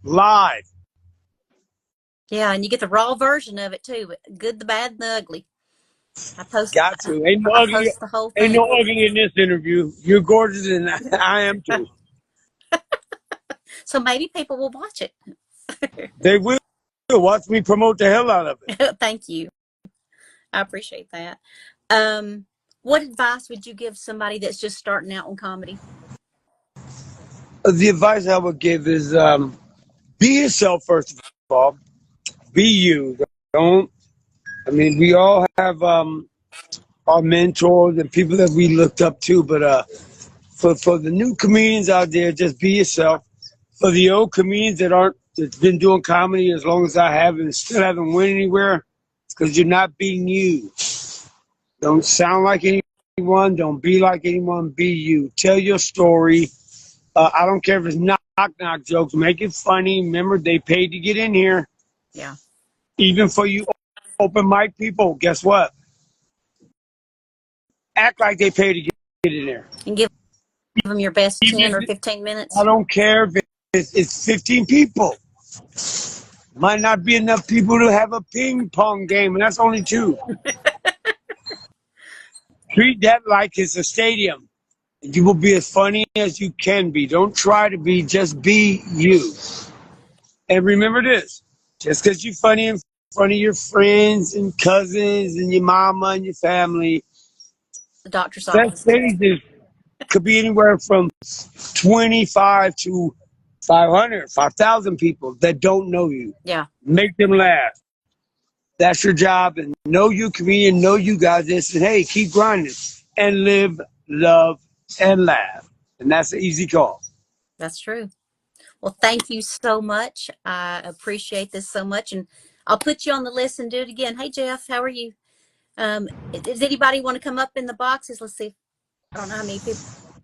Live. Yeah, and you get the raw version of it too. Good, the bad, and the ugly. I post. Got to. Ain't no I ugly. post the whole Ain't thing. no ugly in this interview. You're gorgeous, and I am too. So maybe people will watch it. They will watch me promote the hell out of it. Thank you. I appreciate that. What advice would you give somebody that's just starting out on comedy? The advice I would give is be yourself first of all. Be you. Don't. I mean, we all have our mentors and people that we looked up to, but for the new comedians out there, just be yourself. For the old comedians that's been doing comedy as long as I have and still haven't went anywhere, it's because you're not being you. Don't sound like anyone. Don't be like anyone. Be you. Tell your story. I don't care if it's knock knock jokes. Make it funny. Remember, they paid to get in here. Yeah. Even for you open mic people, guess what? Act like they paid to get in there. And give them your best Even 10 or if 15 I minutes. don't care if it's 15 people. Might not be enough people to have a ping pong game, and that's only 2. Treat that like it's a stadium. You will be as funny as you can be. Don't try to be, just be you. And remember this, just because you're funny in front of your friends and cousins and your mama and your family, The doctor's that office. stage could be anywhere from 25 to 500, 5,000 people that don't know you. Yeah. Make them laugh. That's your job. And know you comedian, know you guys this, and hey, keep grinding and live, love, and laugh. And that's an easy call. That's true. Well, thank you so much. I appreciate this so much. And I'll put you on the list and do it again. Hey, Jeff, how are you? Does anybody want to come up in the boxes? Let's see. I don't know how many people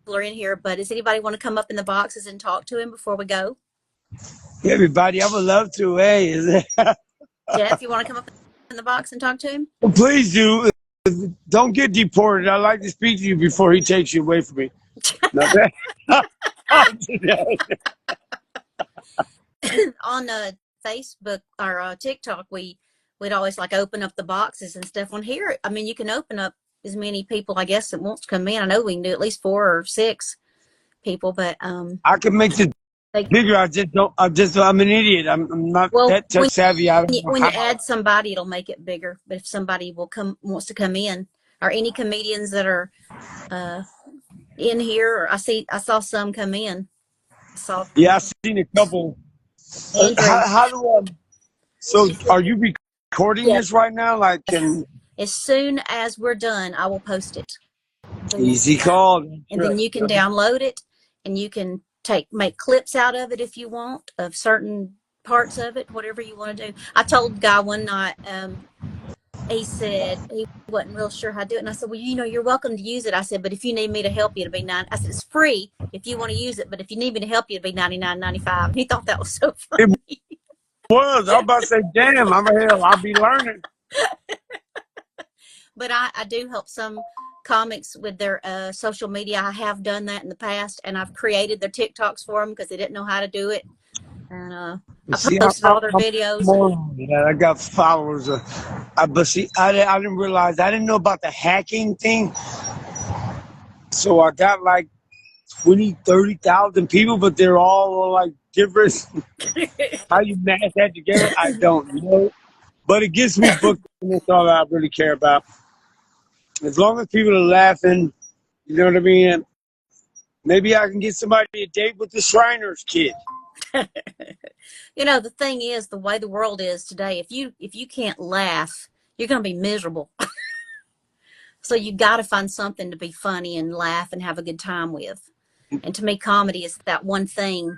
are in here, but does anybody want to come up in the boxes and talk to him before we go? Hey, everybody, I would love to. Hey, Jeff, you want to come up in the box and talk to him? please do. Don't get deported. I'd like to speak to you before he takes you away from me. Not that. On Facebook or TikTok, we'd always like open up the boxes and stuff on here. I mean, you can open up as many people, I guess, that wants to come in. I know we can do at least 4 or 6 people, but I can make it bigger. I just don't. I'm an idiot. I'm not that tech savvy. I don't know when how. you add somebody, it'll make it bigger. But if somebody wants to come in, or any comedians that are in here, or I saw some come in. Yeah, I've seen a couple. Andrew. How do So, are you recording Yes. this right now? Like, As soon as we're done, I will post it. Easy call. And then you can download it, and you can make clips out of it if you want, of certain parts of it, whatever you want to do. I told the guy one night, he said he wasn't real sure how to do it. And I said, well, you're welcome to use it. I said, but if you need me to help you, it'll be I said, it's free if you want to use it, but if you need me to help you, it'll be $99.95. And he thought that was so funny. It was. I was about to say, damn, I'll be learning. But I do help some comics with their social media. I have done that in the past, and I've created their TikToks for them because they didn't know how to do it. And I posted all their videos. I got followers. But see, I didn't realize, I didn't know about the hacking thing. So I got like 20, 30,000 people, but they're all like different. How you mash that together, I don't know. But it gets me booked, and that's all I really care about. As long as people are laughing, you know what I mean? Maybe I can get somebody a date with the Shriners kid. The thing is, the way the world is today, if you can't laugh, you're going to be miserable. So you got to find something to be funny and laugh and have a good time with. And to me, comedy is that one thing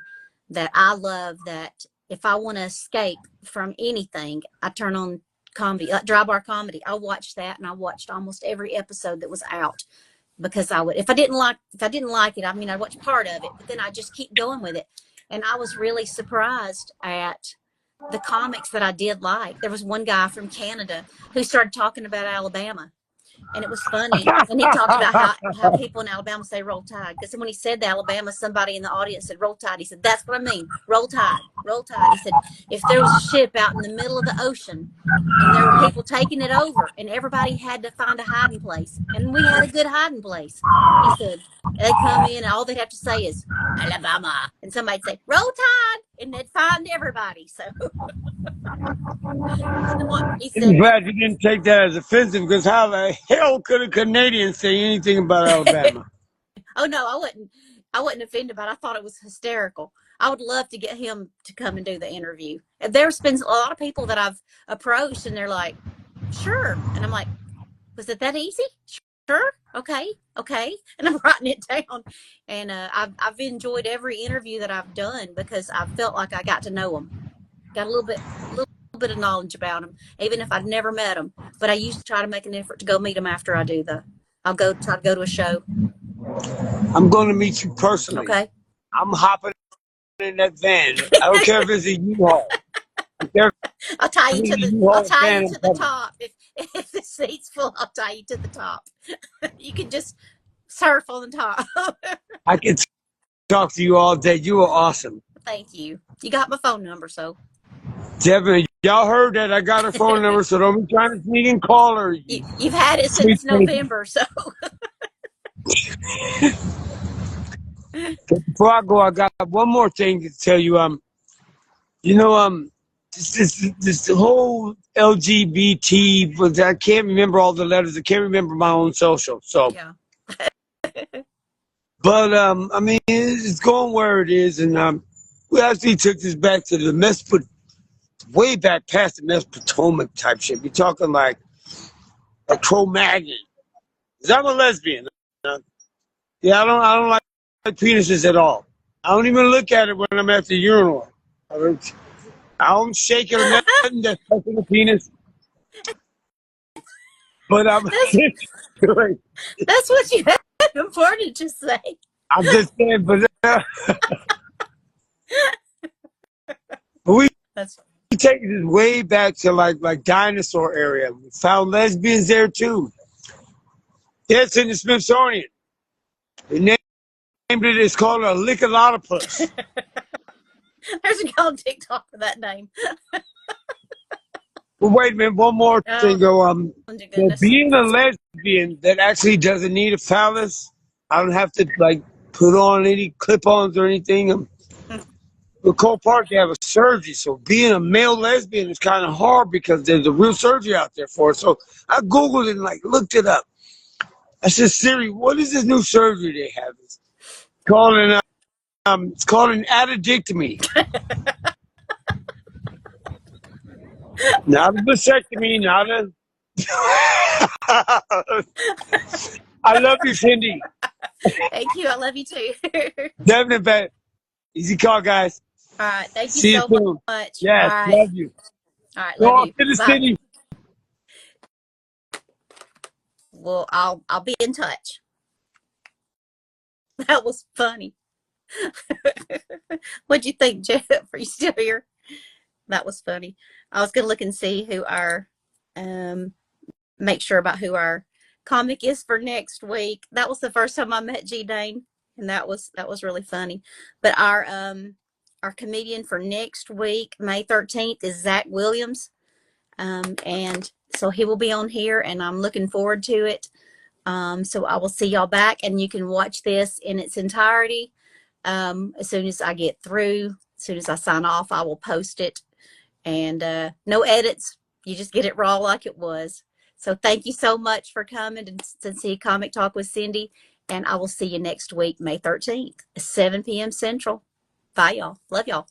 that I love, that if I want to escape from anything, I turn on comedy, Dry Bar Comedy. I watched that, and I watched almost every episode that was out, because if I didn't like it, I mean, I watched part of it, but then I just keep going with it. And I was really surprised at the comics that I did like. There was one guy from Canada who started talking about Alabama. And it was funny. And he talked about how people in Alabama say roll tide. Because when he said the Alabama, somebody in the audience said roll tide. He said, that's what I mean. Roll tide. Roll tide. He said, if there was a ship out in the middle of the ocean and there were people taking it over and everybody had to find a hiding place, and we had a good hiding place, he said, they come in and all they'd have to say is Alabama. And somebody'd say, roll tide. And they'd find everybody. So he I'm said, glad you didn't take that as offensive, because how the hell could a Canadian say anything about Alabama? oh no, I wasn't offended, but I thought it was hysterical. I would love to get him to come and do the interview. There's been a lot of people that I've approached and they're like, sure. And I'm like, was it that easy? Sure. Okay. Okay. And I'm writing it down. And I've enjoyed every interview that I've done because I felt like I got to know them. Got a little bit of knowledge about them, even if I'd never met them. But I used to try to make an effort to go meet them after I do I'll try to go to a show. I'm going to meet you personally. Okay. I'm hopping in that van. I don't care if it's a U-Haul. I'll tie you to the top. If the seat's full, I'll tie you to the top. You can just surf on the top. I can talk to you all day. You are awesome. Thank you. You got my phone number, so. Definitely. Y'all heard that. I got her phone number, so don't be trying to sneak and call her. You've had it since November, so. Before I go, I got one more thing to tell you. This whole LGBT, but I can't remember all the letters. I can't remember my own social. So, yeah. But I mean, it's going where it is, and we actually took this back to the way back past the Mesopotamic type shit. We're talking like a Cro-Magnon. Cause I'm a lesbian. Yeah, I don't like penises at all. I don't even look at it when I'm at the urinal. I don't shake it or nothing that's touching the penis. But I'm that's what you had important to say. I'm just saying, but we take this way back to like dinosaur area. We found lesbians there too. Yeah, it's in the Smithsonian. They named it. It's called a lickalotopus. There's a guy on TikTok for that name. Well, wait a minute. One more thing. Being a lesbian that actually doesn't need a phallus, I don't have to like put on any clip-ons or anything. With Cole Park, they have a surgery, so being a male lesbian is kind of hard because there's a real surgery out there for it. So I Googled it and like looked it up. I said, Siri, what is this new surgery they have? It's called an addictomy. Not a vasectomy, not a. I love you, Cindy. Thank you. I love you too. Definitely. Easy call, guys. All right. Thank you See so you much. Yes, all right. love you. All right. Go Love off you. to the Bye. city. Well, I'll be in touch. That was funny. What'd you think, Jeff? Are you still here? That was funny. I was gonna look and see who our make sure about who our comic is for next week. That was the first time I met GDane, and that was really funny. But our comedian for next week, May 13th, is Zach Williams, and so he will be on here, and I'm looking forward to it. So I will see y'all back, and you can watch this in its entirety. As soon as I get through, as soon as I sign off, I will post it, and no edits. You just get it raw like it was. So thank you so much for coming to see Comic Talk with Cindy, and I will see you next week, May 13th, 7 p.m. Central. Bye, y'all. Love y'all.